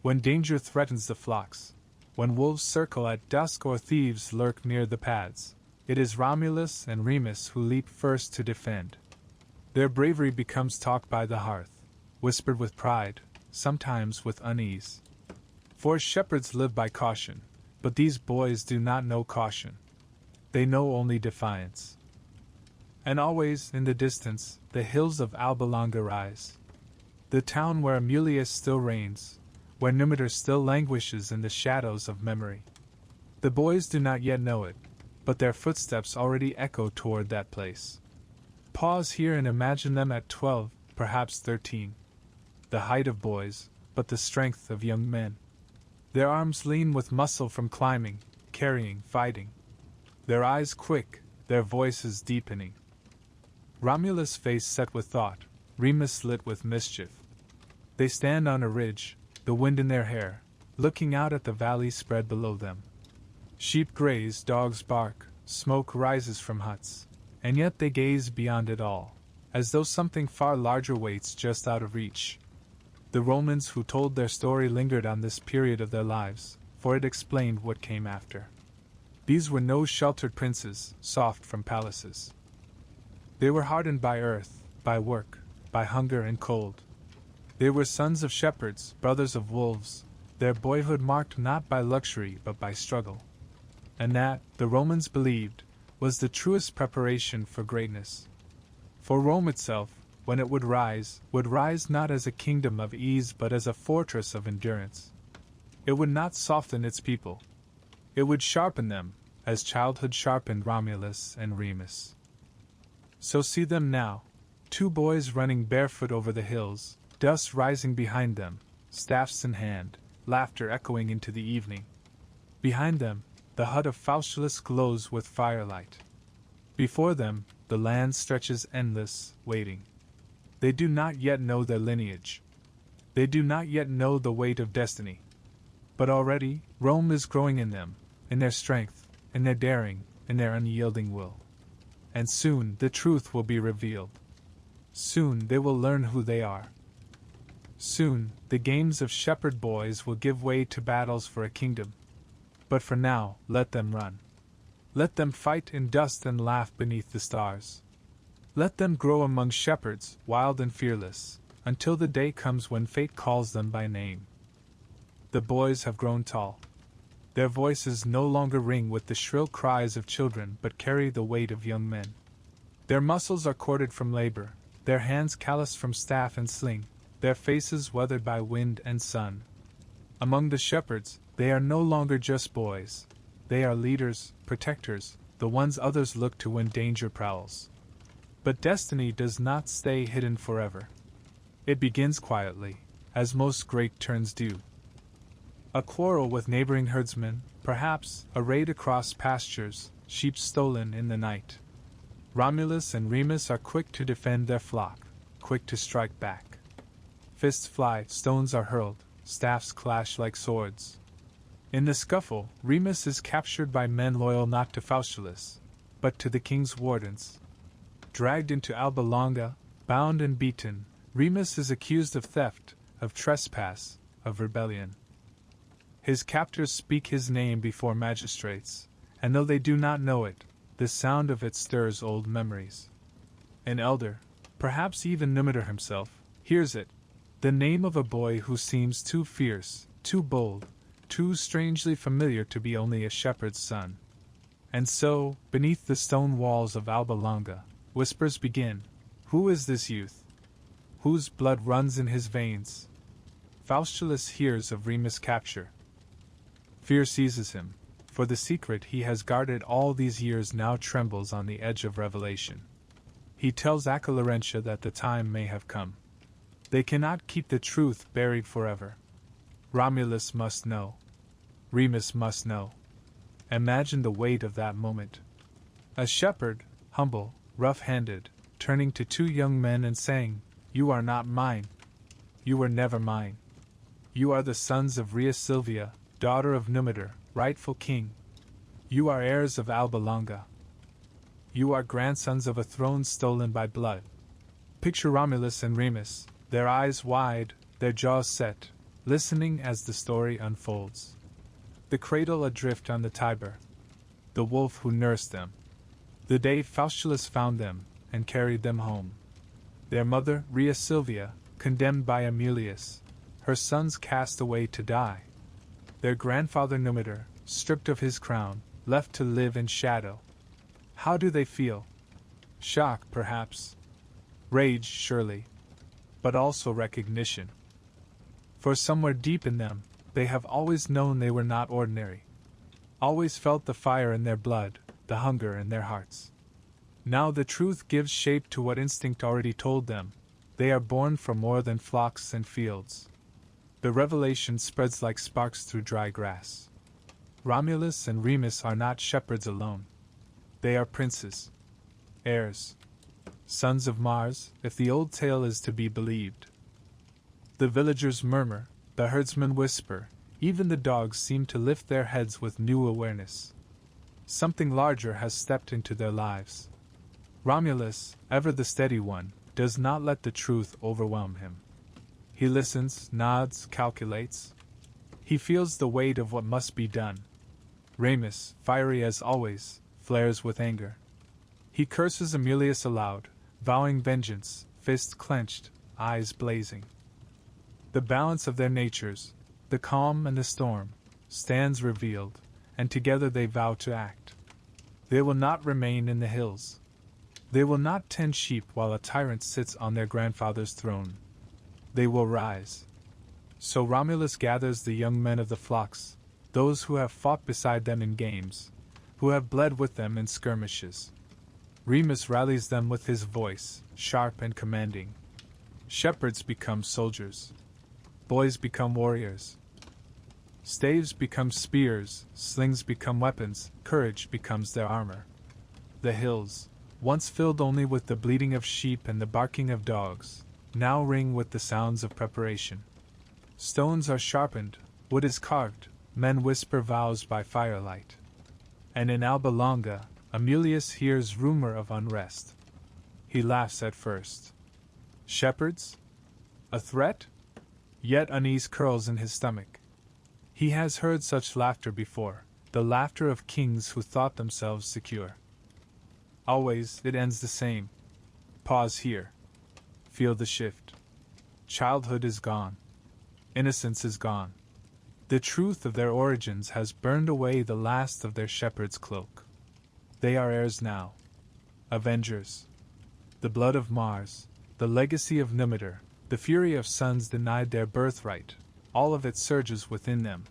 When danger threatens the flocks, when wolves circle at dusk or thieves lurk near the paths, it is Romulus and Remus who leap first to defend. Their bravery becomes talk by the hearth, whispered with pride, sometimes with unease. For shepherds live by caution, but these boys do not know caution. They know only defiance. And always, in the distance, the hills of Alba Longa rise. The town where Amulius still reigns, where Numitor still languishes in the shadows of memory. The boys do not yet know it, but their footsteps already echo toward that place. Pause here and imagine them at 12, perhaps 13. The height of boys, but the strength of young men. Their arms lean with muscle from climbing, carrying, fighting. Their eyes quick, their voices deepening. Romulus' face set with thought, Remus lit with mischief. They stand on a ridge, the wind in their hair, looking out at the valley spread below them. Sheep graze, dogs bark, smoke rises from huts, and yet they gaze beyond it all, as though something far larger waits just out of reach. The Romans who told their story lingered on this period of their lives, for it explained what came after. These were no sheltered princes, soft from palaces. They were hardened by earth, by work, by hunger and cold. They were sons of shepherds, brothers of wolves, their boyhood marked not by luxury but by struggle. And that, the Romans believed, was the truest preparation for greatness. For Rome itself, when it would rise not as a kingdom of ease but as a fortress of endurance. It would not soften its people. It would sharpen them, as childhood sharpened Romulus and Remus. So see them now, 2 boys running barefoot over the hills, dust rising behind them, staffs in hand, laughter echoing into the evening. Behind them, the hut of Faustulus glows with firelight. Before them, the land stretches endless, waiting. They do not yet know their lineage. They do not yet know the weight of destiny. But already, Rome is growing in them, in their strength, in their daring, in their unyielding will. And soon the truth will be revealed. Soon they will learn who they are. Soon, the games of shepherd boys will give way to battles for a kingdom. But for now, let them run. Let them fight in dust and laugh beneath the stars. Let them grow among shepherds, wild and fearless, until the day comes when fate calls them by name. The boys have grown tall. Their voices no longer ring with the shrill cries of children but carry the weight of young men. Their muscles are corded from labor, their hands calloused from staff and sling, their faces weathered by wind and sun. Among the shepherds, they are no longer just boys. They are leaders, protectors, the ones others look to when danger prowls. But destiny does not stay hidden forever. It begins quietly, as most great turns do. A quarrel with neighboring herdsmen, perhaps, a raid across pastures, sheep stolen in the night. Romulus and Remus are quick to defend their flock, quick to strike back. Fists fly, stones are hurled, staffs clash like swords. In the scuffle, Remus is captured by men loyal not to Faustulus, but to the king's wardens. Dragged into Alba Longa, bound and beaten, Remus is accused of theft, of trespass, of rebellion. His captors speak his name before magistrates, and though they do not know it, the sound of it stirs old memories. An elder, perhaps even Numitor himself, hears it, the name of a boy who seems too fierce, too bold, too strangely familiar to be only a shepherd's son. And so, beneath the stone walls of Alba Longa, whispers begin. Who is this youth? Whose blood runs in his veins? Faustulus hears of Remus' capture. Fear seizes him, for the secret he has guarded all these years now trembles on the edge of revelation. He tells Laurentia that the time may have come. They cannot keep the truth buried forever. Romulus must know. Remus must know. Imagine the weight of that moment. A shepherd, humble, rough-handed, turning to 2 young men and saying, "You are not mine. You were never mine. You are the sons of Rhea Silvia, daughter of Numitor, rightful king. You are heirs of Alba Longa. You are grandsons of a throne stolen by blood." Picture Romulus and Remus, their eyes wide, their jaws set, listening as the story unfolds. The cradle adrift on the Tiber. The wolf who nursed them. The day Faustulus found them and carried them home. Their mother, Rhea Silvia, condemned by Amulius, her sons cast away to die. Their grandfather Numitor, stripped of his crown, left to live in shadow. How do they feel? Shock, perhaps. Rage, surely. But also recognition. For somewhere deep in them, they have always known they were not ordinary. Always felt the fire in their blood, the hunger in their hearts. Now the truth gives shape to what instinct already told them. They are born for more than flocks and fields. The revelation spreads like sparks through dry grass. Romulus and Remus are not shepherds alone. They are princes. Heirs. Sons of Mars, if the old tale is to be believed. The villagers murmur, the herdsmen whisper, even the dogs seem to lift their heads with new awareness. Something larger has stepped into their lives. Romulus, ever the steady one, does not let the truth overwhelm him. He listens, nods, calculates. He feels the weight of what must be done. Remus, fiery as always, flares with anger. He curses Amulius aloud, vowing vengeance, fists clenched, eyes blazing. The balance of their natures, the calm and the storm, stands revealed, and together they vow to act. They will not remain in the hills. They will not tend sheep while a tyrant sits on their grandfather's throne. They will rise. So Romulus gathers the young men of the flocks, those who have fought beside them in games, who have bled with them in skirmishes. Remus rallies them with his voice, sharp and commanding. Shepherds become soldiers. Boys become warriors. Staves become spears, slings become weapons, courage becomes their armor. The hills, once filled only with the bleating of sheep and the barking of dogs, now ring with the sounds of preparation. Stones are sharpened, wood is carved, men whisper vows by firelight. And in Alba Longa, Amulius hears rumor of unrest. He laughs at first. Shepherds? A threat? Yet unease curls in his stomach. He has heard such laughter before, the laughter of kings who thought themselves secure. Always it ends the same. Pause here. Feel the shift. Childhood is gone. Innocence is gone. The truth of their origins has burned away the last of their shepherd's cloak. They are heirs now. Avengers. The blood of Mars, the legacy of Numitor, the fury of suns denied their birthright, all of it surges within them.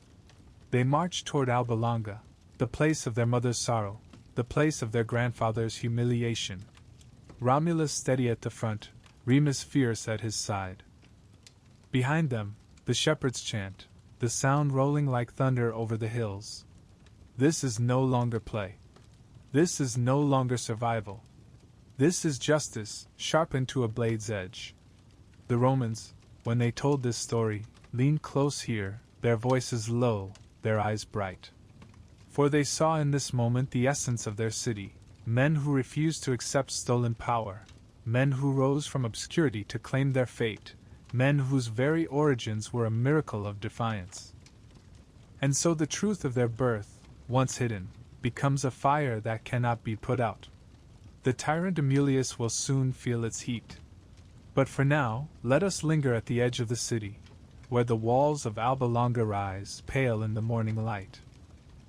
They march toward Alba Longa, the place of their mother's sorrow, the place of their grandfather's humiliation. Romulus steady at the front, Remus fierce at his side. Behind them, the shepherds chant, the sound rolling like thunder over the hills. This is no longer play. This is no longer survival. This is justice, sharpened to a blade's edge. The Romans, when they told this story, leaned close here, their voices low, their eyes bright. For they saw in this moment the essence of their city, men who refused to accept stolen power, men who rose from obscurity to claim their fate, men whose very origins were a miracle of defiance. And so the truth of their birth, once hidden, becomes a fire that cannot be put out. The tyrant Amulius will soon feel its heat. But for now, let us linger at the edge of the city, where the walls of Alba Longa rise, pale in the morning light.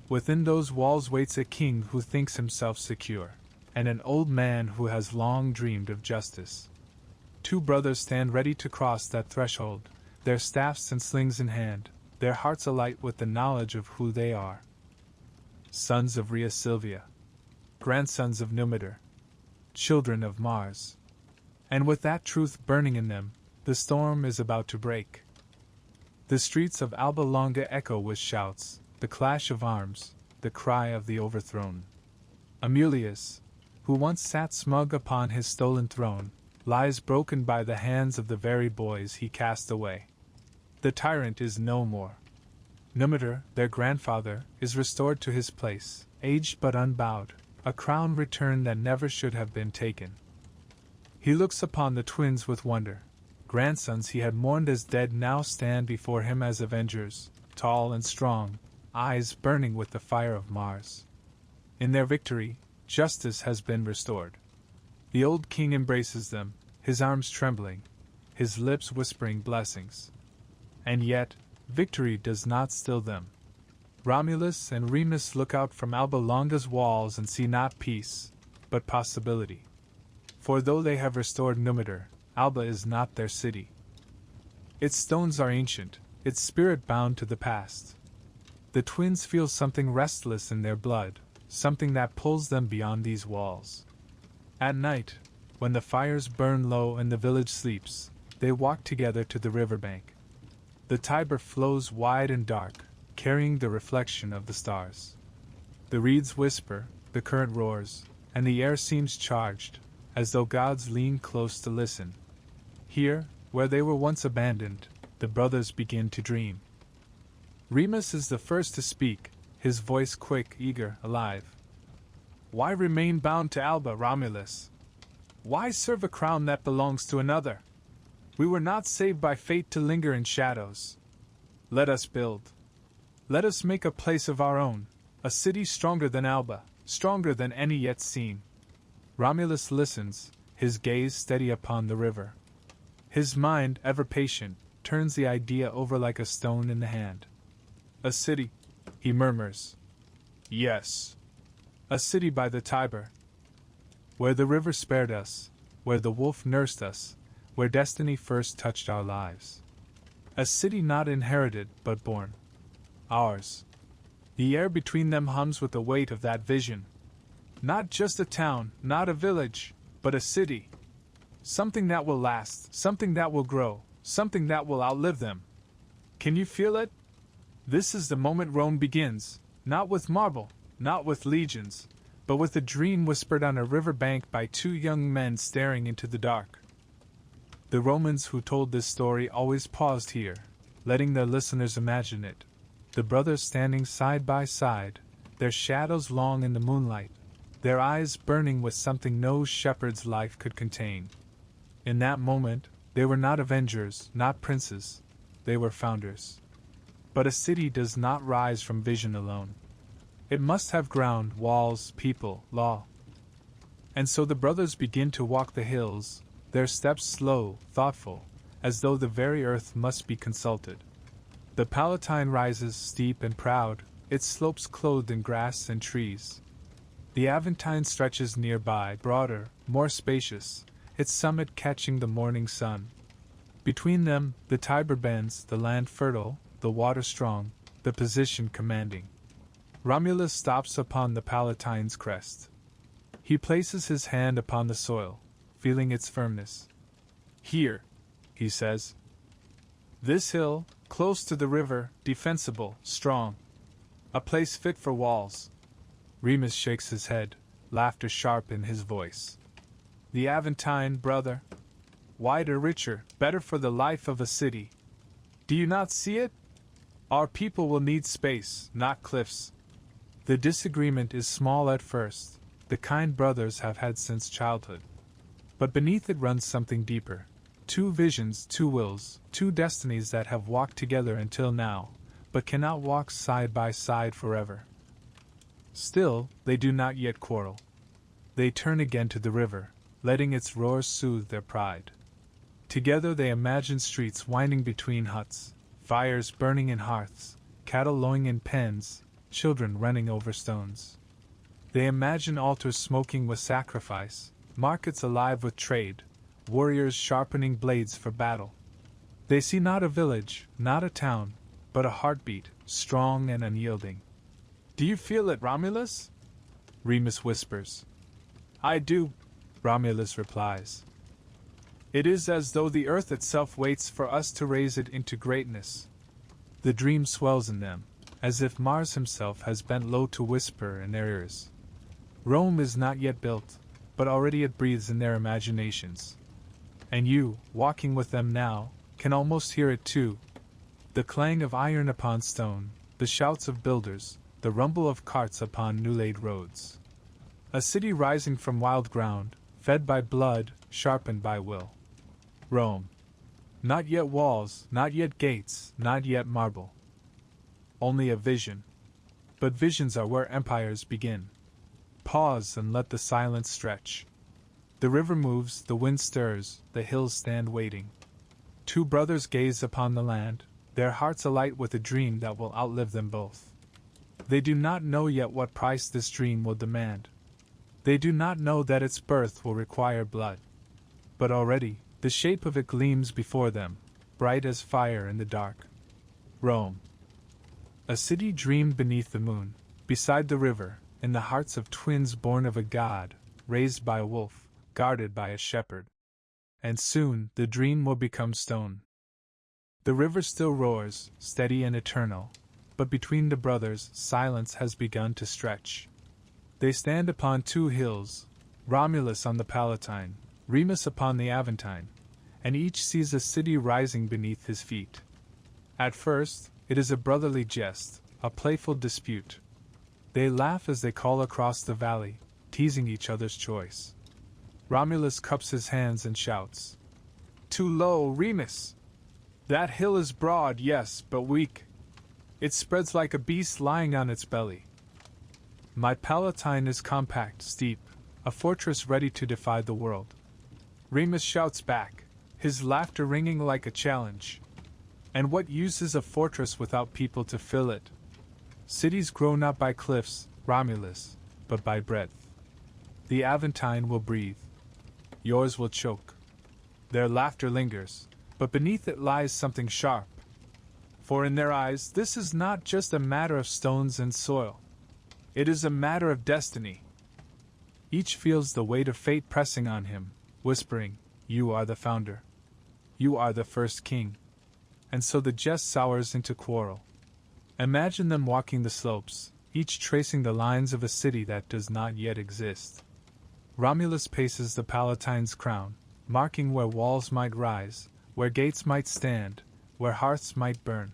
Within those walls waits a king who thinks himself secure, and an old man who has long dreamed of justice. Two brothers stand ready to cross that threshold, their staffs and slings in hand, their hearts alight with the knowledge of who they are. Sons of Rhea Silvia, grandsons of Numitor, children of Mars. And with that truth burning in them, the storm is about to break. The streets of Alba Longa echo with shouts, the clash of arms, the cry of the overthrown. Amulius, who once sat smug upon his stolen throne, lies broken by the hands of the very boys he cast away. The tyrant is no more. Numitor, their grandfather, is restored to his place, aged but unbowed, a crown returned that never should have been taken. He looks upon the twins with wonder. Grandsons he had mourned as dead now stand before him as avengers, tall and strong, eyes burning with the fire of Mars. In their victory, justice has been restored. The old king embraces them, his arms trembling, his lips whispering blessings. And yet, victory does not still them. Romulus and Remus look out from Alba Longa's walls and see not peace, but possibility. For though they have restored Numitor, Alba is not their city. Its stones are ancient, its spirit bound to the past. The twins feel something restless in their blood, something that pulls them beyond these walls. At night, when the fires burn low and the village sleeps, they walk together to the riverbank. The Tiber flows wide and dark, carrying the reflection of the stars. The reeds whisper, the current roars, and the air seems charged, as though gods lean close to listen. Here, where they were once abandoned, the brothers begin to dream. Remus is the first to speak, his voice quick, eager, alive. Why remain bound to Alba, Romulus? Why serve a crown that belongs to another? We were not saved by fate to linger in shadows. Let us build. Let us make a place of our own, a city stronger than Alba, stronger than any yet seen. Romulus listens, his gaze steady upon the river. His mind, ever patient, turns the idea over like a stone in the hand. A city, he murmurs. Yes. A city by the Tiber. Where the river spared us, where the wolf nursed us, where destiny first touched our lives. A city not inherited, but born. Ours. The air between them hums with the weight of that vision. Not just a town, not a village, but a city. Something that will last, something that will grow, something that will outlive them. Can you feel it? This is the moment Rome begins, not with marble, not with legions, but with a dream whispered on a river bank by two young men staring into the dark. The Romans who told this story always paused here, letting their listeners imagine it. The brothers standing side by side, their shadows long in the moonlight, their eyes burning with something no shepherd's life could contain. In that moment, they were not avengers, not princes, they were founders. But a city does not rise from vision alone. It must have ground, walls, people, law. And so the brothers begin to walk the hills, their steps slow, thoughtful, as though the very earth must be consulted. The Palatine rises steep and proud, its slopes clothed in grass and trees. The Aventine stretches nearby, broader, more spacious, its summit catching the morning sun. Between them, the Tiber bends, the land fertile, the water strong, the position commanding. Romulus stops upon the Palatine's crest. He places his hand upon the soil, feeling its firmness. Here, he says. This hill, close to the river, defensible, strong. A place fit for walls. Remus shakes his head, laughter sharp in his voice. The Aventine, brother. Wider, richer, better for the life of a city. Do you not see it? Our people will need space, not cliffs. The disagreement is small at first, the kind brothers have had since childhood. But beneath it runs something deeper. Two visions, two wills, two destinies that have walked together until now, but cannot walk side by side forever. Still, they do not yet quarrel. They turn again to the river, letting its roars soothe their pride. Together they imagine streets winding between huts, fires burning in hearths, cattle lowing in pens, children running over stones. They imagine altars smoking with sacrifice, markets alive with trade, warriors sharpening blades for battle. They see not a village, not a town, but a heartbeat, strong and unyielding. Do you feel it, Romulus? Remus whispers. I do, Romulus replies. It is as though the earth itself waits for us to raise it into greatness. The dream swells in them, as if Mars himself has bent low to whisper in their ears. Rome is not yet built, but already it breathes in their imaginations. And you, walking with them now, can almost hear it too. The clang of iron upon stone, the shouts of builders, the rumble of carts upon new-laid roads. A city rising from wild ground, fed by blood, sharpened by will. Rome. Not yet walls, not yet gates, not yet marble. Only a vision. But visions are where empires begin. Pause and let the silence stretch. The river moves, the wind stirs, the hills stand waiting. Two brothers gaze upon the land, their hearts alight with a dream that will outlive them both. They do not know yet what price this dream will demand. They do not know that its birth will require blood. But already, the shape of it gleams before them, bright as fire in the dark. Rome. A city dreamed beneath the moon, beside the river, in the hearts of twins born of a god, raised by a wolf, guarded by a shepherd. And soon the dream will become stone. The river still roars, steady and eternal, but between the brothers silence has begun to stretch. They stand upon two hills, Romulus on the Palatine, Remus upon the Aventine, and each sees a city rising beneath his feet. At first, it is a brotherly jest, a playful dispute. They laugh as they call across the valley, teasing each other's choice. Romulus cups his hands and shouts, "Too low, Remus! That hill is broad, yes, but weak. It spreads like a beast lying on its belly. My Palatine is compact, steep, a fortress ready to defy the world." Remus shouts back, his laughter ringing like a challenge. "And what use is a fortress without people to fill it? Cities grow not by cliffs, Romulus, but by breadth. The Aventine will breathe. Yours will choke." Their laughter lingers, but beneath it lies something sharp. For in their eyes, this is not just a matter of stones and soil. It is a matter of destiny. Each feels the weight of fate pressing on him, whispering, "You are the founder. You are the first king." And so the jest sours into quarrel. Imagine them walking the slopes, each tracing the lines of a city that does not yet exist. Romulus paces the Palatine's crown, marking where walls might rise, where gates might stand, where hearths might burn.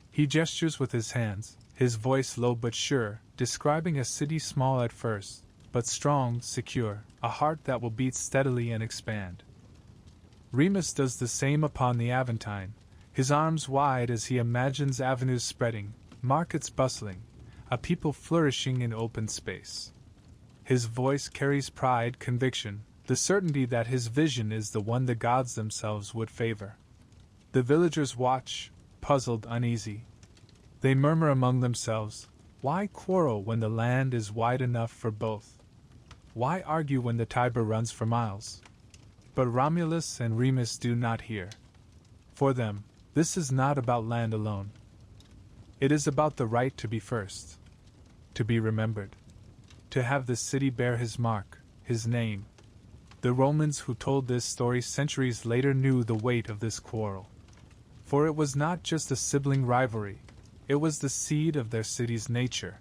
He gestures with his hands, his voice low but sure, describing a city small at first, but strong, secure, a heart that will beat steadily and expand. Remus does the same upon the Aventine, his arms wide as he imagines avenues spreading, markets bustling, a people flourishing in open space. His voice carries pride, conviction, the certainty that his vision is the one the gods themselves would favor. The villagers watch, puzzled, uneasy. They murmur among themselves, "Why quarrel when the land is wide enough for both? Why argue when the Tiber runs for miles?" But Romulus and Remus do not hear. For them, this is not about land alone. It is about the right to be first, to be remembered, to have the city bear his mark, his name. The Romans who told this story centuries later knew the weight of this quarrel. For it was not just a sibling rivalry, it was the seed of their city's nature.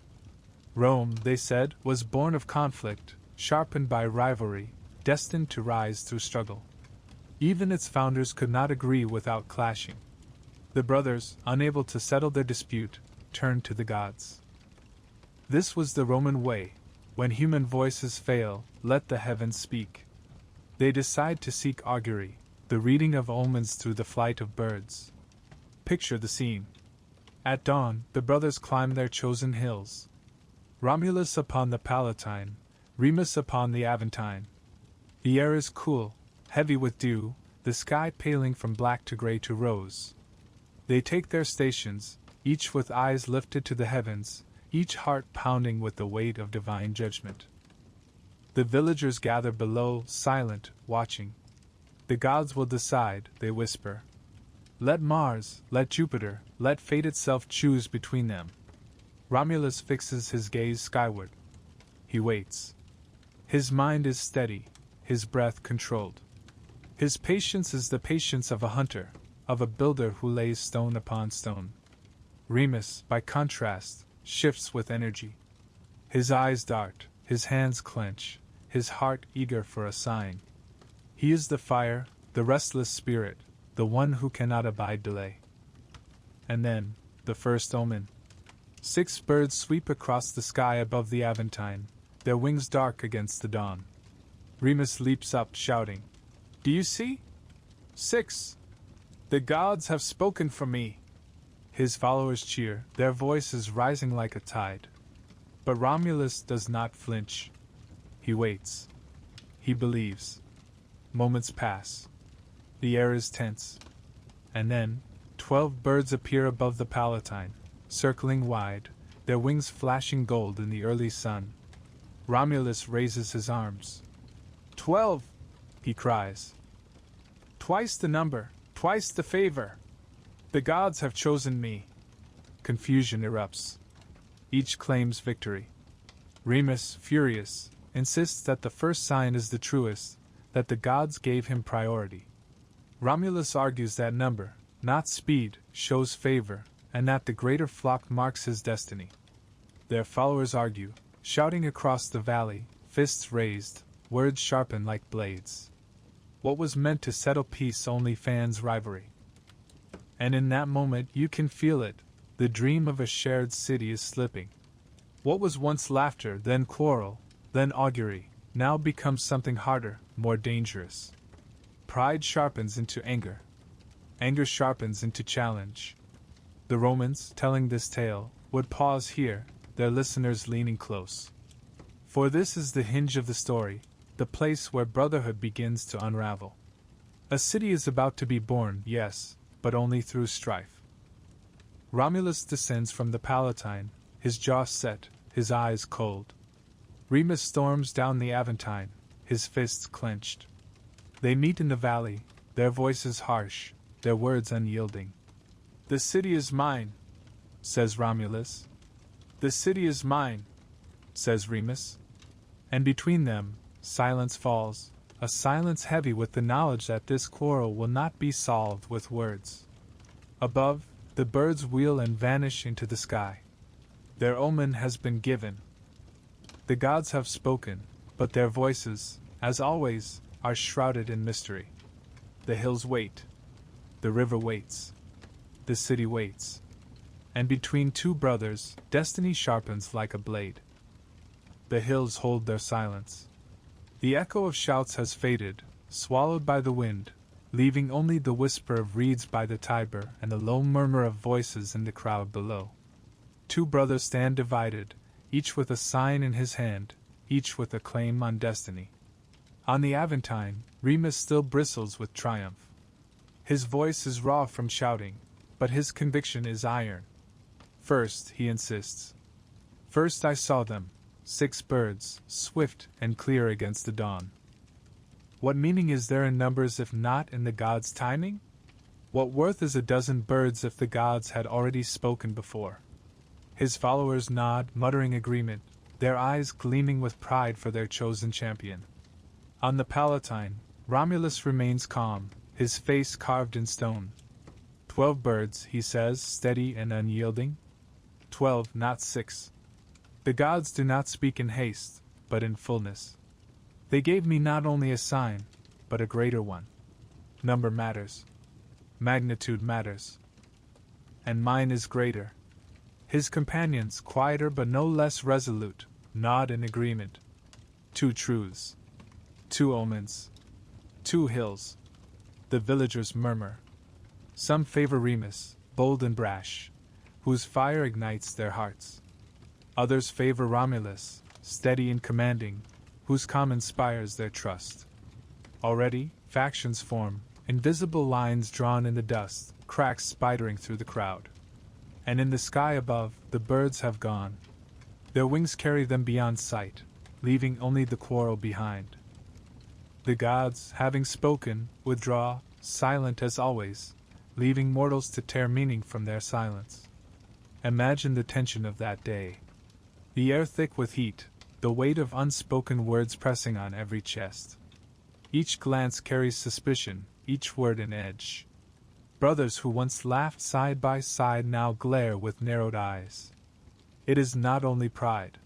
Rome, they said, was born of conflict, sharpened by rivalry, destined to rise through struggle. Even its founders could not agree without clashing. The brothers, unable to settle their dispute, turned to the gods. This was the Roman way. When human voices fail, let the heavens speak. They decide to seek augury, the reading of omens through the flight of birds. Picture the scene. At dawn, the brothers climb their chosen hills. Romulus upon the Palatine, Remus upon the Aventine. The air is cool, heavy with dew, the sky paling from black to gray to rose. They take their stations, each with eyes lifted to the heavens, each heart pounding with the weight of divine judgment. The villagers gather below, silent, watching. The gods will decide, they whisper. Let Mars, let Jupiter, let fate itself choose between them. Romulus fixes his gaze skyward. He waits. His mind is steady, his breath controlled. His patience is the patience of a hunter, of a builder who lays stone upon stone. Remus, by contrast, shifts with energy. His eyes dart, his hands clench, his heart eager for a sign. He is the fire, the restless spirit, the one who cannot abide delay. And then, the first omen. 6 birds sweep across the sky above the Aventine, their wings dark against the dawn. Remus leaps up, shouting, "Do you see? 6! The gods have spoken for me!" His followers cheer, their voices rising like a tide. But Romulus does not flinch. He waits. He believes. Moments pass. The air is tense. And then, 12 birds appear above the Palatine, circling wide, their wings flashing gold in the early sun. Romulus raises his arms. 12! He cries. Twice the number, twice the favor! The gods have chosen me! Confusion erupts. Each claims victory. Remus, furious, insists that the first sign is the truest, that the gods gave him priority. Romulus argues that number, not speed, shows favor, and that the greater flock marks his destiny. Their followers argue, shouting across the valley, fists raised, words sharpened like blades. What was meant to settle peace only fans rivalry. And in that moment you can feel it, the dream of a shared city is slipping. What was once laughter, then quarrel, then augury, now becomes something harder, more dangerous. Pride sharpens into anger. Anger sharpens into challenge. The Romans, telling this tale, would pause here, their listeners leaning close. For this is the hinge of the story, the place where brotherhood begins to unravel. A city is about to be born, yes, but only through strife. Romulus descends from the Palatine, his jaw set, his eyes cold. Remus storms down the Aventine, his fists clenched. They meet in the valley, their voices harsh, their words unyielding. "The city is mine," says Romulus. "The city is mine," says Remus. And between them, silence falls, a silence heavy with the knowledge that this quarrel will not be solved with words. Above, the birds wheel and vanish into the sky. Their omen has been given. The gods have spoken, but their voices, as always, are shrouded in mystery. The hills wait. The river waits. The city waits. And between two brothers, destiny sharpens like a blade. The hills hold their silence. The echo of shouts has faded, swallowed by the wind, leaving only the whisper of reeds by the Tiber and the low murmur of voices in the crowd below. Two brothers stand divided, each with a sign in his hand, each with a claim on destiny. On the Aventine, Remus still bristles with triumph. His voice is raw from shouting, but his conviction is iron. First, he insists. First I saw them, 6 birds, swift and clear against the dawn. What meaning is there in numbers if not in the gods' timing? What worth is a dozen birds if the gods had already spoken before? His followers nod, muttering agreement, their eyes gleaming with pride for their chosen champion. On the Palatine, Romulus remains calm, his face carved in stone. 12 birds, he says, steady and unyielding. 12, not 6. The gods do not speak in haste, but in fullness. They gave me not only a sign, but a greater one. Number matters. Magnitude matters. And mine is greater. His companions, quieter but no less resolute, nod in agreement. 2 truths. 2 omens. 2 hills. The villagers murmur. Some favor Remus, bold and brash, whose fire ignites their hearts. Others favor Romulus, steady and commanding, whose calm inspires their trust. Already, factions form, invisible lines drawn in the dust, cracks spidering through the crowd. And in the sky above, the birds have gone. Their wings carry them beyond sight, leaving only the quarrel behind. The gods, having spoken, withdraw, silent as always, leaving mortals to tear meaning from their silence. Imagine the tension of that day. The air thick with heat, the weight of unspoken words pressing on every chest. Each glance carries suspicion, each word an edge. Brothers who once laughed side by side now glare with narrowed eyes. It is not only pride.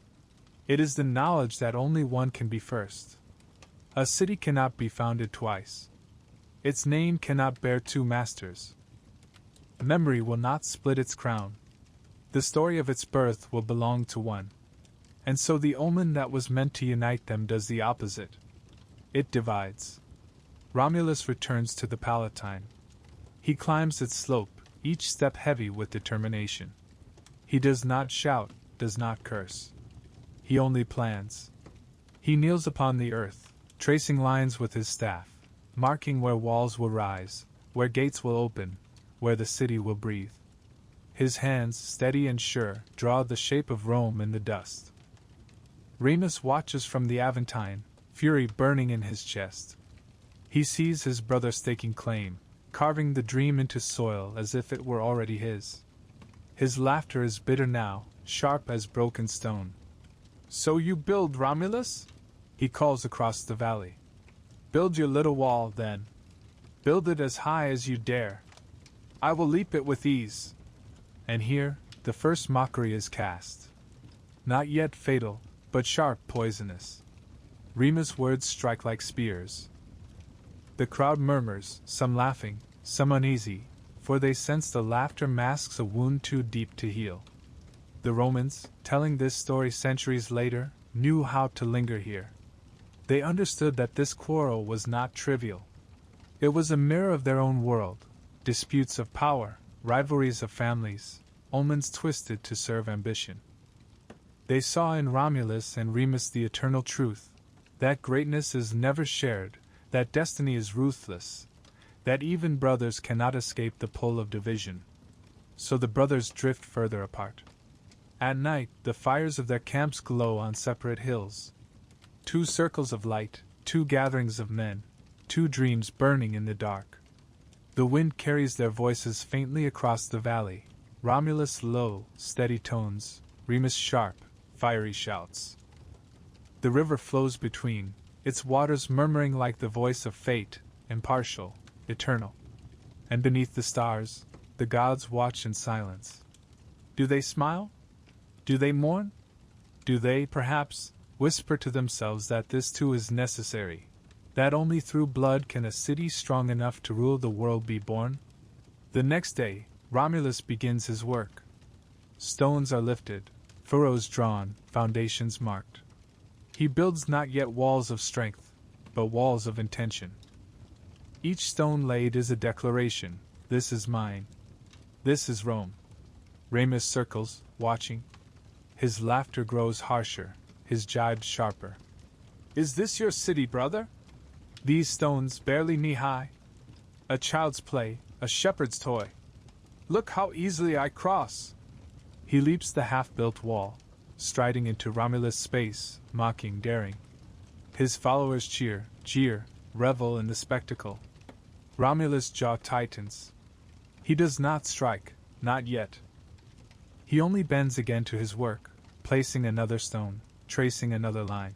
It is the knowledge that only one can be first. A city cannot be founded twice. Its name cannot bear 2 masters. Memory will not split its crown. The story of its birth will belong to one. And so the omen that was meant to unite them does the opposite. It divides. Romulus returns to the Palatine. He climbs its slope, each step heavy with determination. He does not shout, does not curse. He only plans. He kneels upon the earth, tracing lines with his staff, marking where walls will rise, where gates will open, where the city will breathe. His hands, steady and sure, draw the shape of Rome in the dust. Remus watches from the Aventine, fury burning in his chest. He sees his brother staking claim, carving the dream into soil as if it were already his. His laughter is bitter now, sharp as broken stone. "So you build, Romulus?" he calls across the valley. "Build your little wall, then. Build it as high as you dare. I will leap it with ease." And here, the first mockery is cast. Not yet fatal, but sharp, poisonous. Remus' words strike like spears. The crowd murmurs, some laughing, some uneasy, for they sense the laughter masks a wound too deep to heal. The Romans, telling this story centuries later, knew how to linger here. They understood that this quarrel was not trivial. It was a mirror of their own world, disputes of power, rivalries of families, omens twisted to serve ambition. They saw in Romulus and Remus the eternal truth, that greatness is never shared, that destiny is ruthless, that even brothers cannot escape the pull of division. So the brothers drift further apart. At night, the fires of their camps glow on separate hills. Two circles of light, two gatherings of men, two dreams burning in the dark. The wind carries their voices faintly across the valley, Romulus low, steady tones, Remus sharp, fiery shouts. The river flows between, its waters murmuring like the voice of fate, impartial, eternal. And beneath the stars, the gods watch in silence. Do they smile? Do they mourn? Do they, perhaps, whisper to themselves that this too is necessary, that only through blood can a city strong enough to rule the world be born? The next day, Romulus begins his work. Stones are lifted, furrows drawn, foundations marked. He builds not yet walls of strength, but walls of intention. Each stone laid is a declaration, this is mine. This is Rome. Remus circles, watching. His laughter grows harsher, his jibes sharper. "Is this your city, brother? These stones barely knee-high? A child's play, a shepherd's toy. Look how easily I cross!" He leaps the half-built wall, striding into Romulus' space, mocking, daring. His followers cheer, jeer, revel in the spectacle. Romulus' jaw tightens. He does not strike, not yet. He only bends again to his work, placing another stone, tracing another line.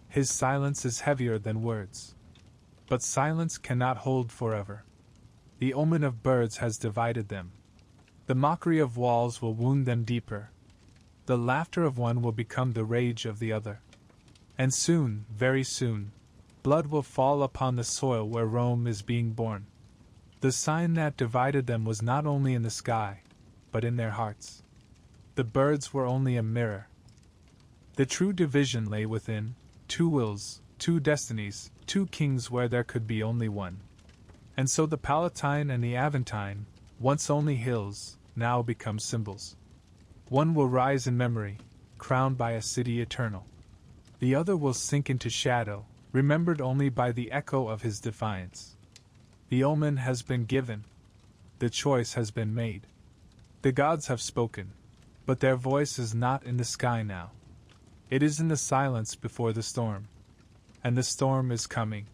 His silence is heavier than words. But silence cannot hold forever. The omen of birds has divided them. The mockery of walls will wound them deeper. The laughter of one will become the rage of the other. And soon, very soon, blood will fall upon the soil where Rome is being born. The sign that divided them was not only in the sky, but in their hearts. The birds were only a mirror. The true division lay within, two wills, two destinies, two kings where there could be only one. And so the Palatine and the Aventine, once only hills, now become symbols. One will rise in memory, crowned by a city eternal. The other will sink into shadow, remembered only by the echo of his defiance. The omen has been given. The choice has been made. The gods have spoken, but their voice is not in the sky now. It is in the silence before the storm. And the storm is coming.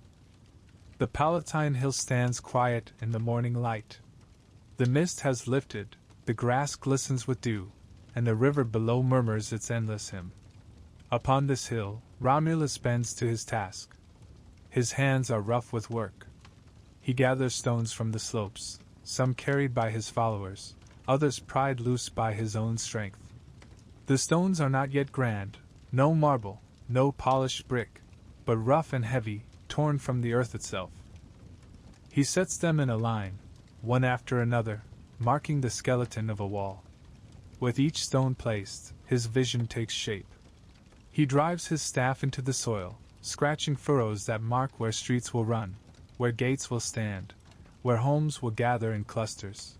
The Palatine hill stands quiet in the morning light. The mist has lifted, the grass glistens with dew, and the river below murmurs its endless hymn. Upon this hill, Romulus bends to his task. His hands are rough with work. He gathers stones from the slopes, some carried by his followers, others pried loose by his own strength. The stones are not yet grand, no marble, no polished brick, but rough and heavy, torn from the earth itself. He sets them in a line, one after another, marking the skeleton of a wall. With each stone placed, his vision takes shape. He drives his staff into the soil, scratching furrows that mark where streets will run, where gates will stand, where homes will gather in clusters.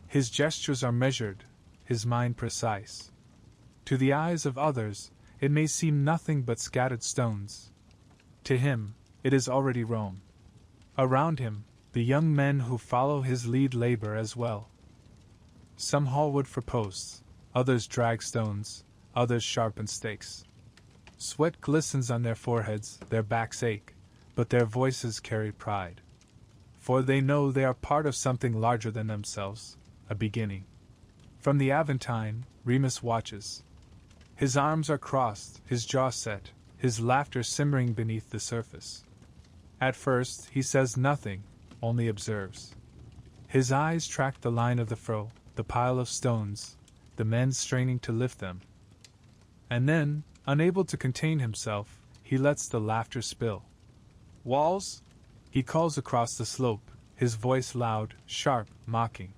His gestures are measured, his mind precise. To the eyes of others, it may seem nothing but scattered stones. To him, it is already Rome. Around him, the young men who follow his lead labor as well. Some haul wood for posts, others drag stones, others sharpen stakes. Sweat glistens on their foreheads, their backs ache, but their voices carry pride. For they know they are part of something larger than themselves, a beginning. From the Aventine, Remus watches. His arms are crossed, his jaw set, his laughter simmering beneath the surface. At first, he says nothing, only observes. His eyes track the line of the furrow, the pile of stones, the men straining to lift them. And then, unable to contain himself, he lets the laughter spill. "Walls?" he calls across the slope, his voice loud, sharp, mocking.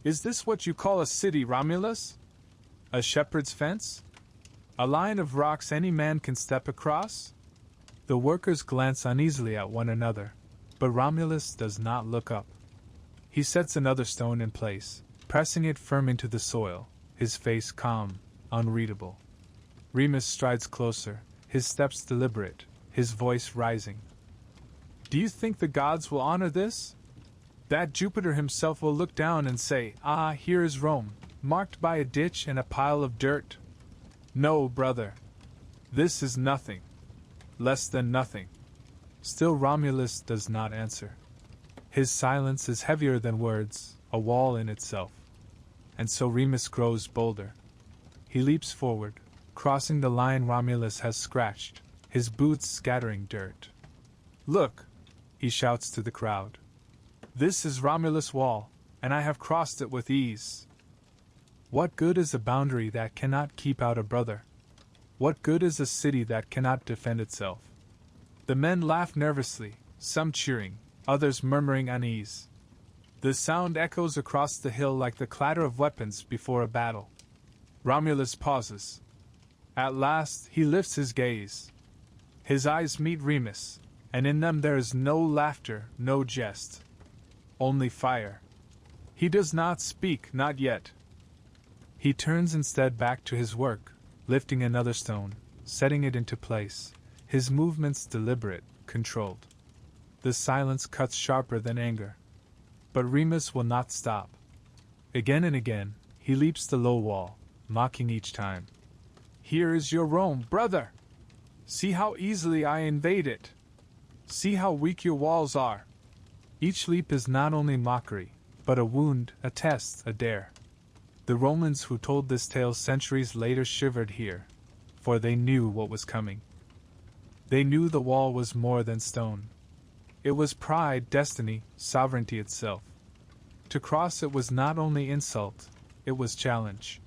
"Is this what you call a city, Romulus? A shepherd's fence? A line of rocks any man can step across?" The workers glance uneasily at one another, but Romulus does not look up. He sets another stone in place, pressing it firm into the soil, his face calm, unreadable. Remus strides closer, his steps deliberate, his voice rising. "Do you think the gods will honor this? That Jupiter himself will look down and say, 'Ah, here is Rome, marked by a ditch and a pile of dirt'? No, brother. This is nothing. Less than nothing." Still Romulus does not answer. His silence is heavier than words, a wall in itself. And so Remus grows bolder. He leaps forward, crossing the line Romulus has scratched, his boots scattering dirt. "Look!" he shouts to the crowd. "This is Romulus' wall, and I have crossed it with ease." What good is a boundary that cannot keep out a brother? What good is a city that cannot defend itself? The men laugh nervously, some cheering, others murmuring unease. The sound echoes across the hill like the clatter of weapons before a battle. Romulus pauses. At last he lifts his gaze. His eyes meet Remus, and in them there is no laughter, no jest. Only fire. He does not speak, not yet. He turns instead back to his work, lifting another stone, setting it into place, his movements deliberate, controlled. The silence cuts sharper than anger. But Remus will not stop. Again and again, he leaps the low wall, mocking each time. "Here is your Rome, brother! See how easily I invade it! See how weak your walls are!" Each leap is not only mockery, but a wound, a test, a dare. The Romans who told this tale centuries later shivered here, for they knew what was coming. They knew the wall was more than stone. It was pride, destiny, sovereignty itself. To cross it was not only insult, it was challenge.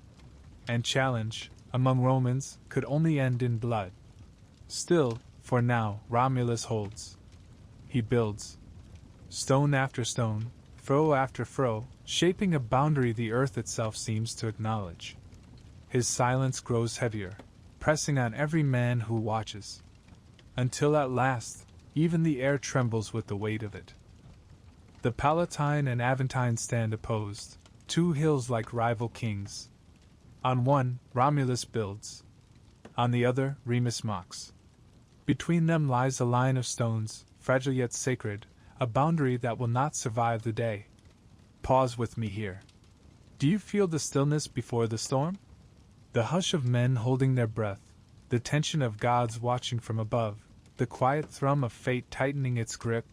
And challenge, among Romans, could only end in blood. Still, for now, Romulus holds. He builds. Stone after stone, furrow after furrow, shaping a boundary the earth itself seems to acknowledge. His silence grows heavier, pressing on every man who watches. Until at last, even the air trembles with the weight of it. The Palatine and Aventine stand opposed, two hills like rival kings. On one, Romulus builds. On the other, Remus mocks. Between them lies a line of stones, fragile yet sacred, a boundary that will not survive the day. Pause with me here. Do you feel the stillness before the storm? The hush of men holding their breath, the tension of gods watching from above, the quiet thrum of fate tightening its grip.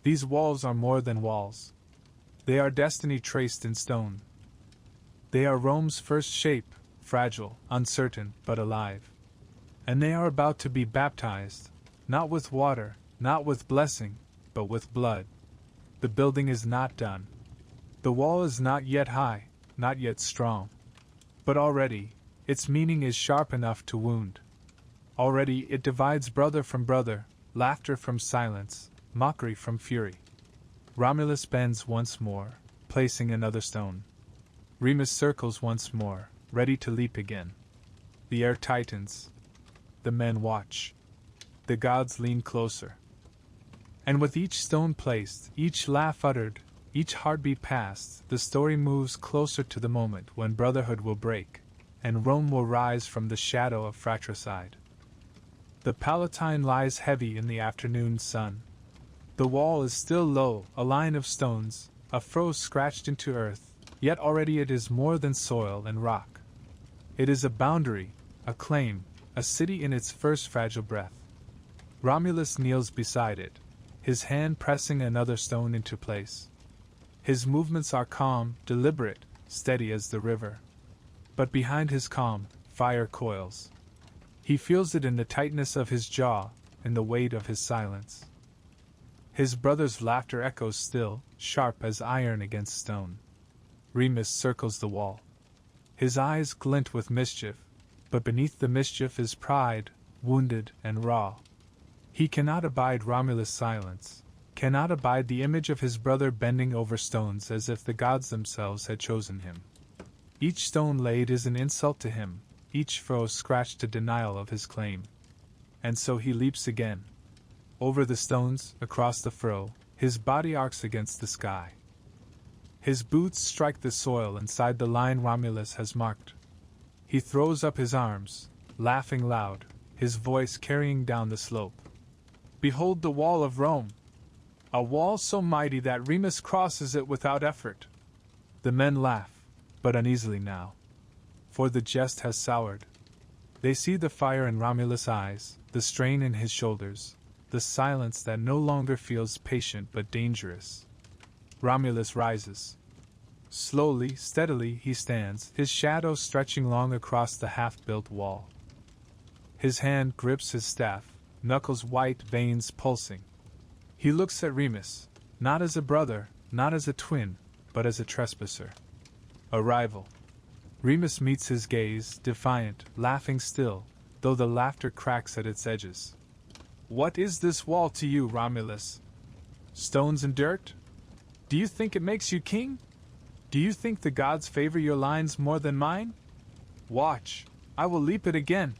These walls are more than walls. They are destiny traced in stone. They are Rome's first shape, fragile, uncertain, but alive. And they are about to be baptized, not with water, not with blessing, but with blood. The building is not done. The wall is not yet high, not yet strong. But already, its meaning is sharp enough to wound. Already it divides brother from brother, laughter from silence, mockery from fury. Romulus bends once more, placing another stone. Remus circles once more, ready to leap again. The air tightens. The men watch. The gods lean closer. And with each stone placed, each laugh uttered, each heartbeat passed, the story moves closer to the moment when brotherhood will break, and Rome will rise from the shadow of fratricide. The Palatine lies heavy in the afternoon sun. The wall is still low, a line of stones, a furrow scratched into earth, yet already it is more than soil and rock. It is a boundary, a claim, a city in its first fragile breath. Romulus kneels beside it, his hand pressing another stone into place. His movements are calm, deliberate, steady as the river. But behind his calm, fire coils. He feels it in the tightness of his jaw, in the weight of his silence. His brother's laughter echoes still, sharp as iron against stone. Remus circles the wall. His eyes glint with mischief, but beneath the mischief is pride, wounded and raw. He cannot abide Romulus' silence, cannot abide the image of his brother bending over stones as if the gods themselves had chosen him. Each stone laid is an insult to him, each furrow scratched a denial of his claim. And so he leaps again. Over the stones, across the furrow, his body arcs against the sky. His boots strike the soil inside the line Romulus has marked. He throws up his arms, laughing loud, his voice carrying down the slope. Behold the wall of Rome! A wall so mighty that Remus crosses it without effort. The men laugh, but uneasily now. For the jest has soured. They see the fire in Romulus' eyes, the strain in his shoulders, the silence that no longer feels patient but dangerous. Romulus rises. Slowly, steadily he stands, his shadow stretching long across the half-built wall. His hand grips his staff, knuckles white, veins pulsing. He looks at Remus, not as a brother, not as a twin, but as a trespasser. A rival. Remus meets his gaze, defiant, laughing still, though the laughter cracks at its edges. What is this wall to you, Romulus? Stones and dirt? Do you think it makes you king? Do you think the gods favor your lines more than mine? Watch, I will leap it again.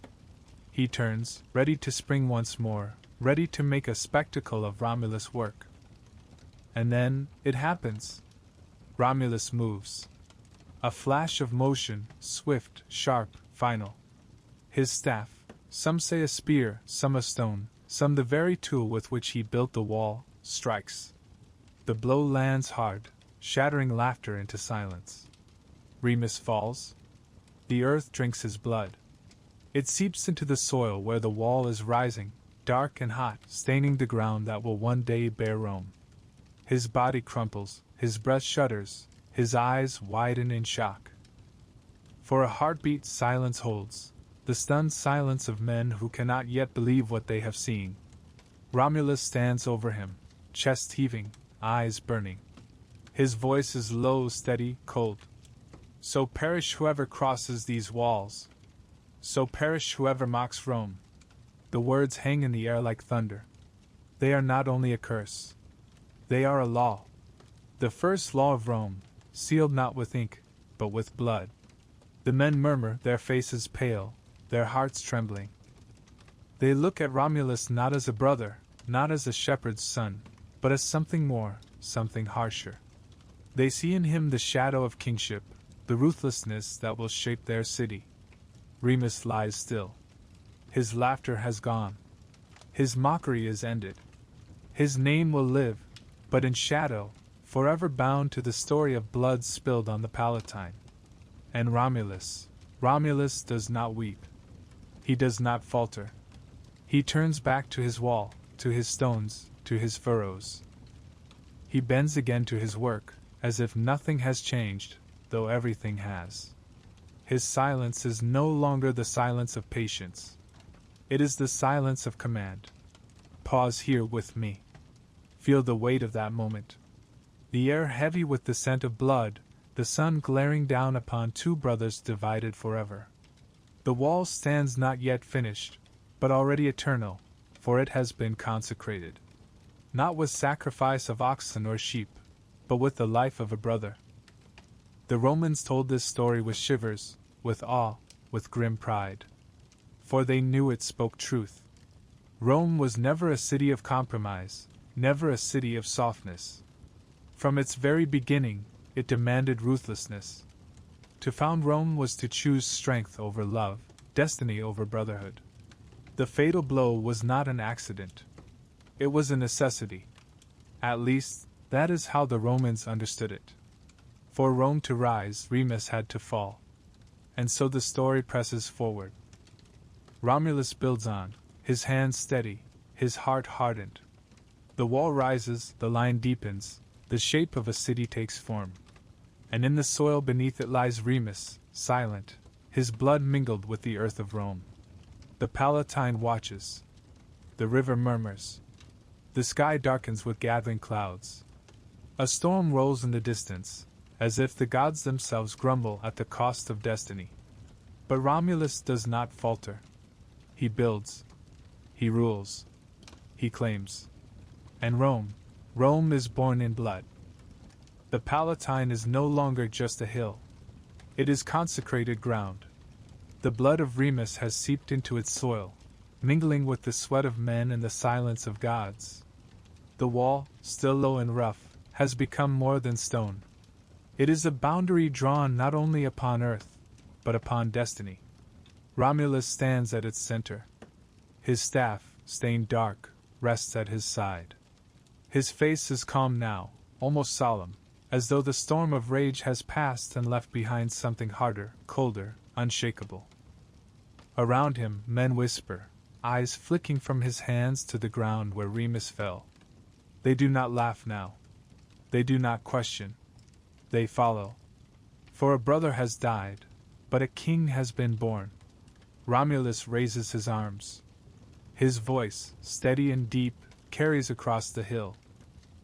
He turns, ready to spring once more, ready to make a spectacle of Romulus' work. And then, it happens. Romulus moves. A flash of motion, swift, sharp, final. His staff, some say a spear, some a stone, some the very tool with which he built the wall, strikes. The blow lands hard, shattering laughter into silence. Remus falls. The earth drinks his blood. It seeps into the soil where the wall is rising, dark and hot, staining the ground that will one day bear Rome. His body crumples, his breath shudders, his eyes widen in shock. For a heartbeat silence holds, the stunned silence of men who cannot yet believe what they have seen. Romulus stands over him, chest heaving, eyes burning. His voice is low, steady, cold. So perish whoever crosses these walls. So perish whoever mocks Rome. The words hang in the air like thunder. They are not only a curse. They are a law. The first law of Rome, sealed not with ink, but with blood. The men murmur, their faces pale, their hearts trembling. They look at Romulus not as a brother, not as a shepherd's son, but as something more, something harsher. They see in him the shadow of kingship, the ruthlessness that will shape their city. Remus lies still. His laughter has gone. His mockery is ended. His name will live, but in shadow, forever bound to the story of blood spilled on the Palatine. And Romulus does not weep. He does not falter. He turns back to his wall, to his stones, to his furrows. He bends again to his work, as if nothing has changed, though everything has. His silence is no longer the silence of patience. It is the silence of command. Pause here with me. Feel the weight of that moment. The air heavy with the scent of blood, the sun glaring down upon two brothers divided forever. The wall stands not yet finished, but already eternal, for it has been consecrated. Not with sacrifice of oxen or sheep, but with the life of a brother. The Romans told this story with shivers, with awe, with grim pride. For they knew it spoke truth. Rome was never a city of compromise, never a city of softness. From its very beginning, it demanded ruthlessness. To found Rome was to choose strength over love, destiny over brotherhood. The fatal blow was not an accident. It was a necessity. At least, that is how the Romans understood it. For Rome to rise, Remus had to fall. And so the story presses forward. Romulus builds on, his hands steady, his heart hardened. The wall rises, the line deepens, the shape of a city takes form. And in the soil beneath it lies Remus, silent, his blood mingled with the earth of Rome. The Palatine watches. The river murmurs. The sky darkens with gathering clouds. A storm rolls in the distance, as if the gods themselves grumble at the cost of destiny. But Romulus does not falter. He builds. He rules. He claims. And Rome is born in blood. The Palatine is no longer just a hill. It is consecrated ground. The blood of Remus has seeped into its soil, mingling with the sweat of men and the silence of gods. The wall, still low and rough, has become more than stone. It is a boundary drawn not only upon earth, but upon destiny. Romulus stands at its center. His staff, stained dark, rests at his side. His face is calm now, almost solemn, as though the storm of rage has passed and left behind something harder, colder, unshakable. Around him, men whisper, eyes flicking from his hands to the ground where Remus fell. They do not laugh now. They do not question. They follow. For a brother has died, but a king has been born. Romulus raises his arms. His voice, steady and deep, carries across the hill.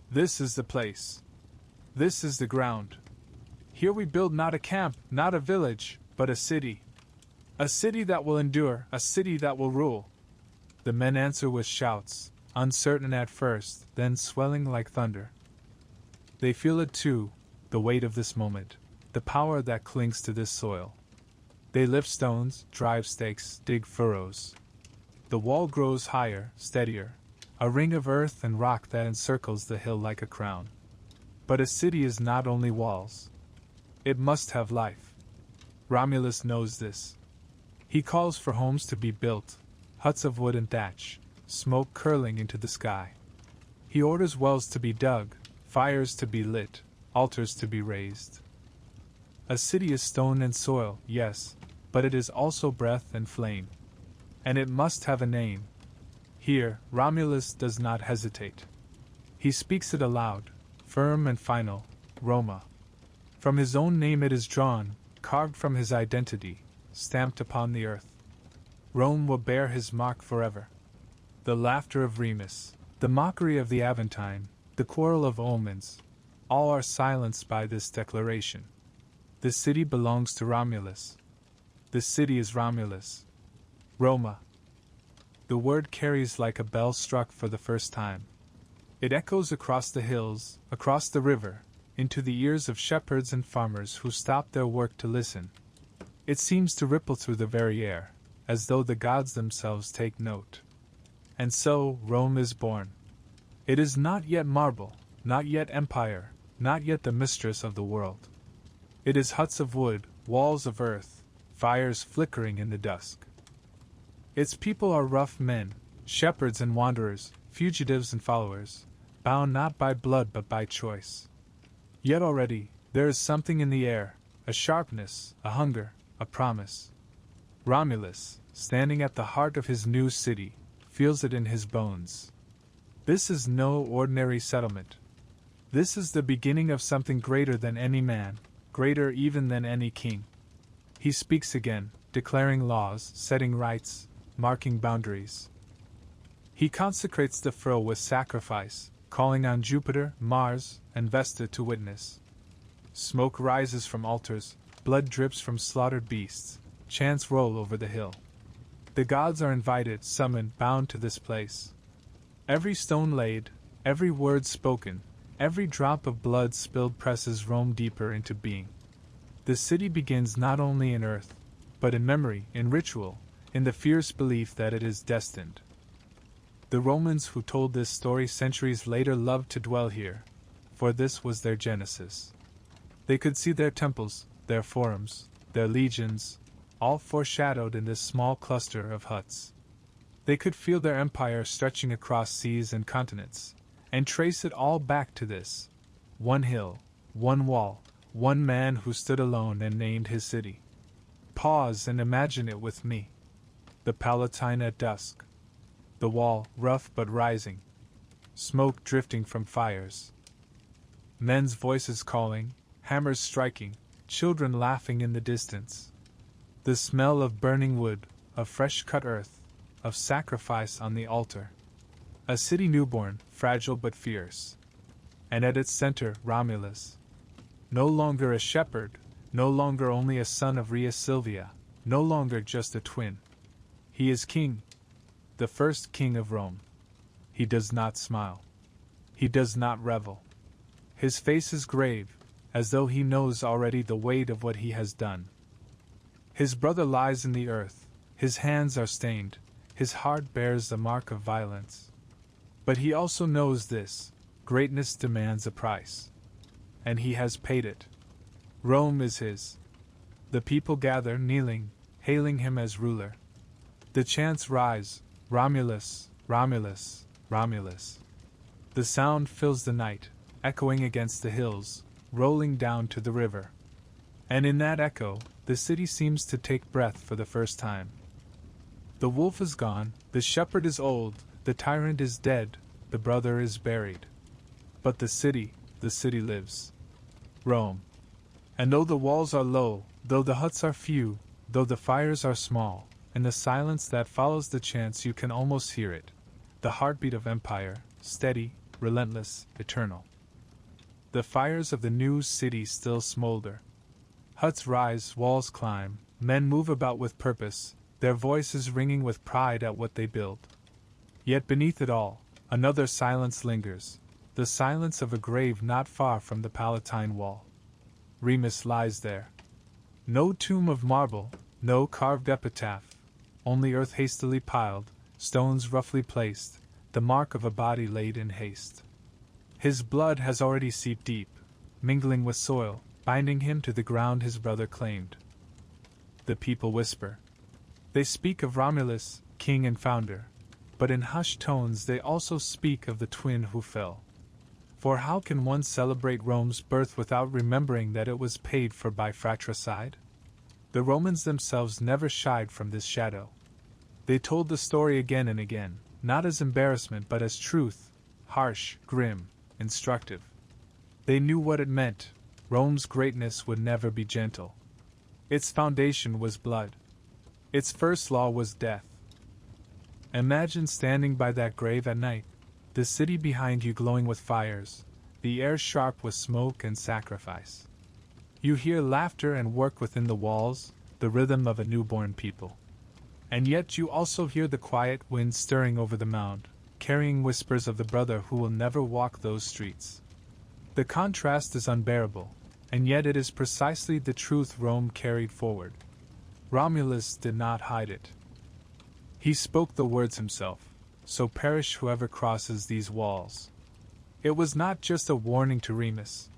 This is the place. This is the ground. Here we build not a camp, not a village, but a city. A city that will endure, a city that will rule. The men answer with shouts, uncertain at first, then swelling like thunder. They feel it too, the weight of this moment, the power that clings to this soil. They lift stones, drive stakes, dig furrows. The wall grows higher, steadier, a ring of earth and rock that encircles the hill like a crown. But a city is not only walls. It must have life. Romulus knows this. He calls for homes to be built, huts of wood and thatch, smoke curling into the sky. He orders wells to be dug, fires to be lit, altars to be raised. A city is stone and soil, yes, but it is also breath and flame. And it must have a name. Here, Romulus does not hesitate. He speaks it aloud, firm and final, Roma. From his own name it is drawn, carved from his identity, stamped upon the earth. Rome will bear his mark forever. The laughter of Remus, the mockery of the Aventine, the quarrel of omens, all are silenced by this declaration. This city belongs to Romulus. This city is Romulus. Roma. The word carries like a bell struck for the first time. It echoes across the hills, across the river, into the ears of shepherds and farmers who stop their work to listen. It seems to ripple through the very air, as though the gods themselves take note. And so, Rome is born. It is not yet marble, not yet empire, not yet the mistress of the world. It is huts of wood, walls of earth, fires flickering in the dusk. Its people are rough men, shepherds and wanderers, fugitives and followers, bound not by blood but by choice. Yet already, there is something in the air, a sharpness, a hunger, a promise. Romulus, standing at the heart of his new city, feels it in his bones. This is no ordinary settlement. This is the beginning of something greater than any man, greater even than any king. He speaks again, declaring laws, setting rights, marking boundaries. He consecrates the furrow with sacrifice, calling on Jupiter, Mars, and Vesta to witness. Smoke rises from altars, blood drips from slaughtered beasts, chants roll over the hill. The gods are invited, summoned, bound to this place. Every stone laid, every word spoken, every drop of blood spilled presses Rome deeper into being. The city begins not only in earth, but in memory, in ritual, in the fierce belief that it is destined. The Romans who told this story centuries later loved to dwell here, for this was their genesis. They could see their temples, their forums, their legions, all foreshadowed in this small cluster of huts. They could feel their empire stretching across seas and continents, and trace it all back to this one hill, one wall, one man who stood alone and named his city. Pause and imagine it with me. The Palatine at dusk. The wall, rough but rising. Smoke drifting from fires. Men's voices calling, hammers striking, children laughing in the distance. The smell of burning wood, of fresh cut earth, of sacrifice on the altar. A city newborn, fragile but fierce. And at its center, Romulus. No longer a shepherd, no longer only a son of Rhea Silvia, no longer just a twin. He is king, the first king of Rome. He does not smile. He does not revel. His face is grave, as though he knows already the weight of what he has done. His brother lies in the earth, his hands are stained, his heart bears the mark of violence. But he also knows this: greatness demands a price. And he has paid it. Rome is his. The people gather, kneeling, hailing him as ruler. The chants rise, Romulus, Romulus, Romulus. The sound fills the night, echoing against the hills, rolling down to the river. And in that echo, the city seems to take breath for the first time. The wolf is gone, the shepherd is old, the tyrant is dead, the brother is buried. But the city lives. Rome. And though the walls are low, though the huts are few, though the fires are small, in the silence that follows the chants you can almost hear it, the heartbeat of empire, steady, relentless, eternal. The fires of the new city still smolder. Huts rise, walls climb, men move about with purpose, their voices ringing with pride at what they build. Yet beneath it all, another silence lingers, the silence of a grave not far from the Palatine wall. Remus lies there. No tomb of marble, no carved epitaph, only earth hastily piled, stones roughly placed, the mark of a body laid in haste. His blood has already seeped deep, mingling with soil, binding him to the ground his brother claimed. The people whisper. They speak of Romulus, king and founder, but in hushed tones they also speak of the twin who fell. For how can one celebrate Rome's birth without remembering that it was paid for by fratricide? The Romans themselves never shied from this shadow. They told the story again and again, not as embarrassment but as truth, harsh, grim, instructive. They knew what it meant. Rome's greatness would never be gentle. Its foundation was blood. Its first law was death. Imagine standing by that grave at night, the city behind you glowing with fires, the air sharp with smoke and sacrifice. You hear laughter and work within the walls, the rhythm of a newborn people. And yet you also hear the quiet wind stirring over the mound, carrying whispers of the brother who will never walk those streets. The contrast is unbearable, and yet it is precisely the truth Rome carried forward. Romulus did not hide it. He spoke the words himself, so perish whoever crosses these walls. It was not just a warning to Remus.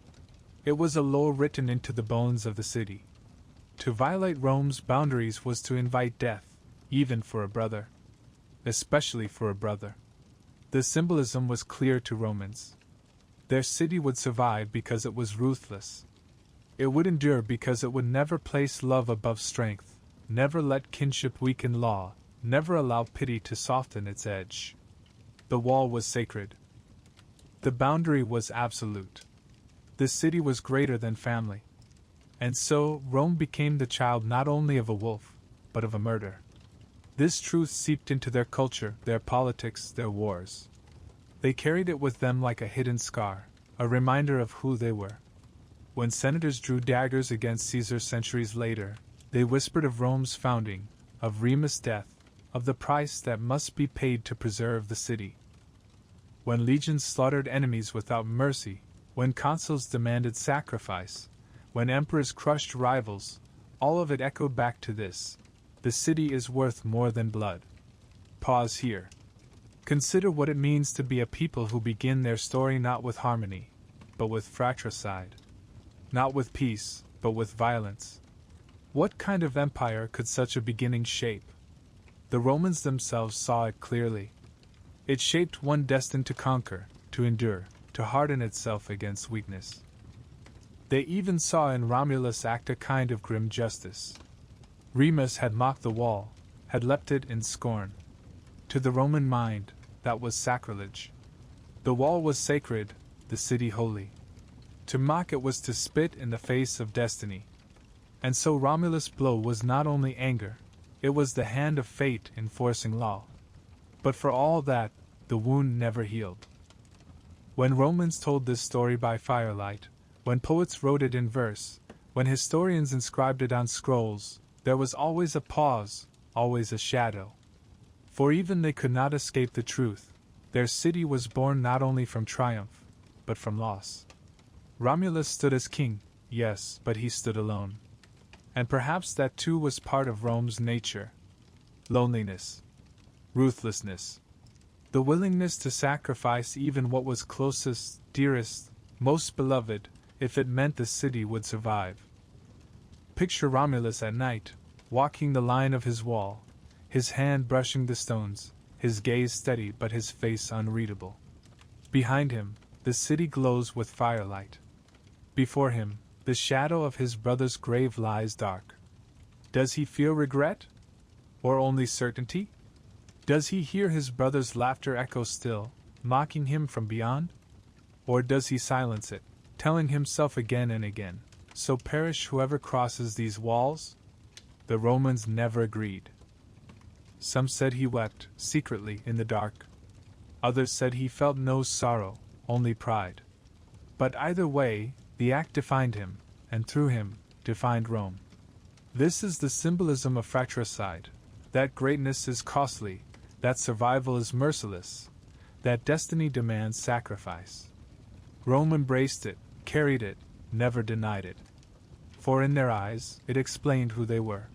It was a law written into the bones of the city. To violate Rome's boundaries was to invite death, even for a brother. Especially for a brother. The symbolism was clear to Romans. Their city would survive because it was ruthless. It would endure because it would never place love above strength, never let kinship weaken law, never allow pity to soften its edge. The wall was sacred. The boundary was absolute. The city was greater than family. And so, Rome became the child not only of a wolf, but of a murder. This truth seeped into their culture, their politics, their wars. They carried it with them like a hidden scar, a reminder of who they were. When senators drew daggers against Caesar centuries later, they whispered of Rome's founding, of Remus' death, of the price that must be paid to preserve the city. When legions slaughtered enemies without mercy, when consuls demanded sacrifice, when emperors crushed rivals, all of it echoed back to this: the city is worth more than blood. Pause here. Consider what it means to be a people who begin their story not with harmony, but with fratricide. Not with peace, but with violence. What kind of empire could such a beginning shape? The Romans themselves saw it clearly. It shaped one destined to conquer, to endure, to harden itself against weakness. They even saw in Romulus act a kind of grim justice. Remus had mocked the wall, had leapt it in scorn. To the Roman mind, that was sacrilege. The wall was sacred, the city holy. To mock it was to spit in the face of destiny. And so Romulus' blow was not only anger, it was the hand of fate enforcing law. But for all that, the wound never healed. When Romans told this story by firelight, when poets wrote it in verse, when historians inscribed it on scrolls, there was always a pause, always a shadow. For even they could not escape the truth. Their city was born not only from triumph, but from loss. Romulus stood as king, yes, but he stood alone. And perhaps that too was part of Rome's nature. Loneliness. Ruthlessness. The willingness to sacrifice even what was closest, dearest, most beloved, if it meant the city would survive. Picture Romulus at night, walking the line of his wall, his hand brushing the stones, his gaze steady but his face unreadable. Behind him, the city glows with firelight. Before him, the shadow of his brother's grave lies dark. Does he feel regret? Or only certainty? Does he hear his brother's laughter echo still, mocking him from beyond? Or does he silence it, telling himself again and again, so perish whoever crosses these walls? The Romans never agreed. Some said he wept, secretly, in the dark. Others said he felt no sorrow, only pride. But either way, the act defined him, and through him, defined Rome. This is the symbolism of fratricide, that greatness is costly, that survival is merciless, that destiny demands sacrifice. Rome embraced it, carried it, never denied it. For in their eyes, it explained who they were.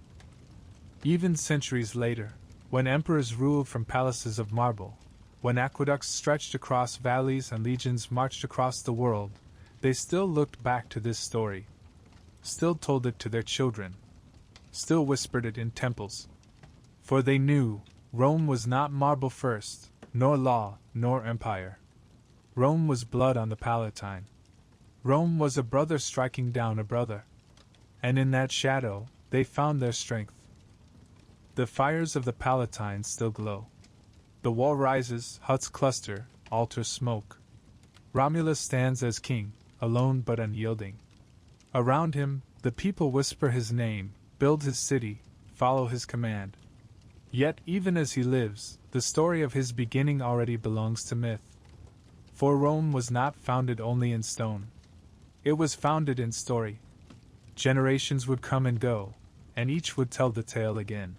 Even centuries later, when emperors ruled from palaces of marble, when aqueducts stretched across valleys and legions marched across the world, they still looked back to this story, still told it to their children, still whispered it in temples. For they knew, Rome was not marble first, nor law, nor empire. Rome was blood on the Palatine. Rome was a brother striking down a brother. And in that shadow, they found their strength. The fires of the Palatine still glow. The wall rises, huts cluster, altars smoke. Romulus stands as king, alone but unyielding. Around him, the people whisper his name, build his city, follow his command. Yet even as he lives, the story of his beginning already belongs to myth. For Rome was not founded only in stone. It was founded in story. Generations would come and go, and each would tell the tale again.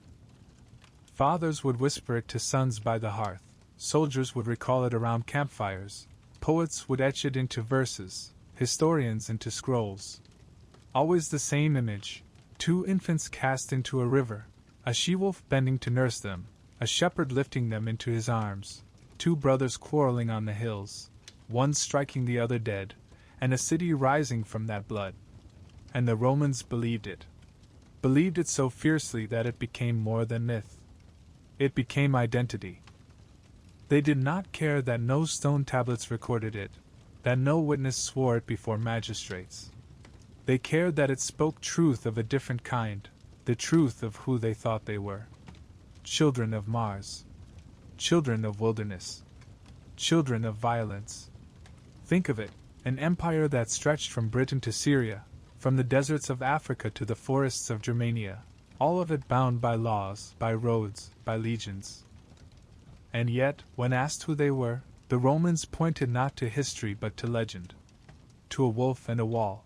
Fathers would whisper it to sons by the hearth, soldiers would recall it around campfires, poets would etch it into verses, historians into scrolls. Always the same image, two infants cast into a river, a she-wolf bending to nurse them, a shepherd lifting them into his arms, two brothers quarreling on the hills, one striking the other dead, and a city rising from that blood. And the Romans believed it so fiercely that it became more than myth. It became identity. They did not care that no stone tablets recorded it, that no witness swore it before magistrates. They cared that it spoke truth of a different kind, the truth of who they thought they were. Children of Mars. Children of wilderness. Children of violence. Think of it, an empire that stretched from Britain to Syria, from the deserts of Africa to the forests of Germania, all of it bound by laws, by roads, by legions. And yet, when asked who they were, the Romans pointed not to history but to legend. To a wolf and a wall.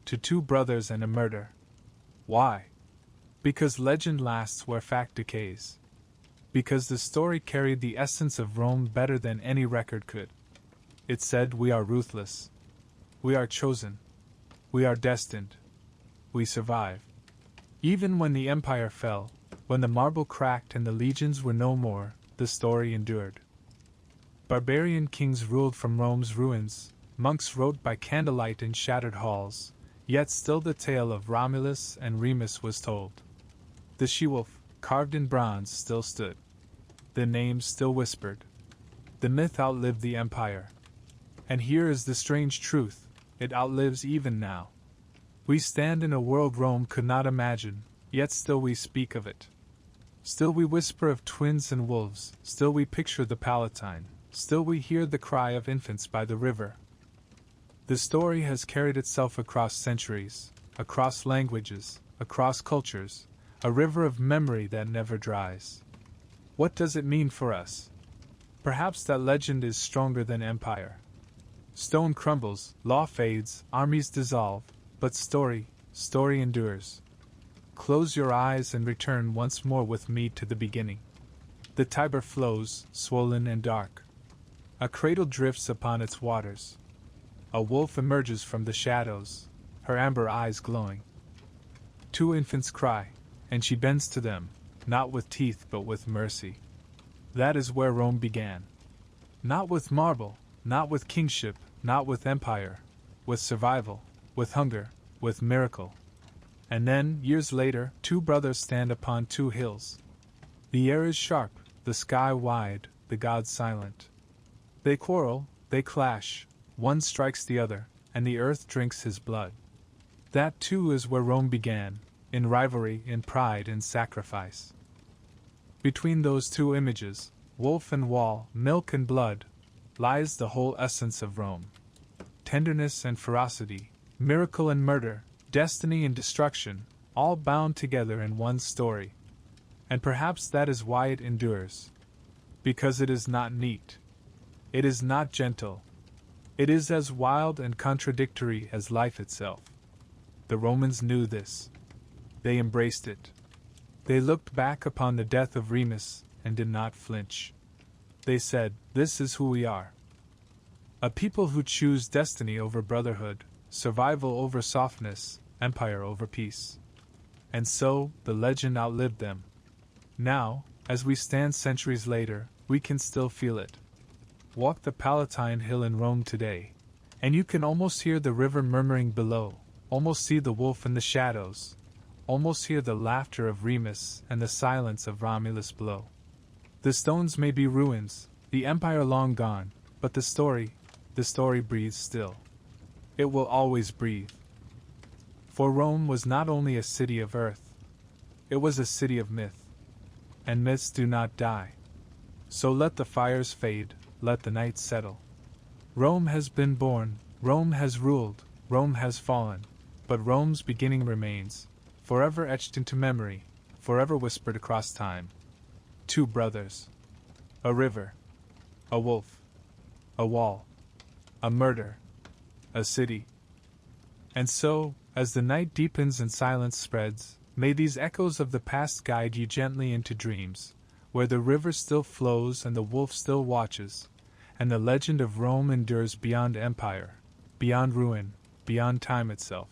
To two brothers and a murder. Why? Because legend lasts where fact decays. Because the story carried the essence of Rome better than any record could. It said, we are ruthless. We are chosen. We are destined. We survive. Even when the empire fell, when the marble cracked and the legions were no more, the story endured. Barbarian kings ruled from Rome's ruins, monks wrote by candlelight in shattered halls, yet still the tale of Romulus and Remus was told. The she-wolf, carved in bronze, still stood. The name still whispered. The myth outlived the empire. And here is the strange truth, it outlives even now. We stand in a world Rome could not imagine, yet still we speak of it. Still we whisper of twins and wolves, still we picture the Palatine, still we hear the cry of infants by the river. The story has carried itself across centuries, across languages, across cultures, a river of memory that never dries. What does it mean for us? Perhaps that legend is stronger than empire. Stone crumbles, law fades, armies dissolve, but story endures. Close your eyes and return once more with me to the beginning. The Tiber flows, swollen and dark. A cradle drifts upon its waters. A wolf emerges from the shadows, her amber eyes glowing. Two infants cry, and she bends to them, not with teeth but with mercy. That is where Rome began. Not with marble, not with kingship, not with empire, with survival, with hunger, with miracle. And then, years later, two brothers stand upon two hills. The air is sharp, the sky wide, the gods silent. They quarrel, they clash, one strikes the other, and the earth drinks his blood. That too is where Rome began, in rivalry, in pride, in sacrifice. Between those two images, wolf and wall, milk and blood, lies the whole essence of Rome. Tenderness and ferocity, miracle and murder, destiny and destruction, all bound together in one story. And perhaps that is why it endures. Because it is not neat. It is not gentle. It is as wild and contradictory as life itself. The Romans knew this. They embraced it. They looked back upon the death of Remus and did not flinch. They said, "This is who we are. A people who choose destiny over brotherhood, survival over softness, empire over peace." And so, the legend outlived them. Now, as we stand centuries later, we can still feel it. Walk the Palatine Hill in Rome today, and you can almost hear the river murmuring below, almost see the wolf in the shadows, almost hear the laughter of Remus and the silence of Romulus below. The stones may be ruins, the empire long gone, but the story breathes still. It will always breathe. For Rome was not only a city of earth, it was a city of myth. And myths do not die. So let the fires fade, let the night settle. Rome has been born, Rome has ruled, Rome has fallen, but Rome's beginning remains, forever etched into memory, forever whispered across time. Two brothers. A river. A wolf. A wall. A murder. A city. And so, as the night deepens and silence spreads, may these echoes of the past guide you gently into dreams, where the river still flows and the wolf still watches, and the legend of Rome endures beyond empire, beyond ruin, beyond time itself.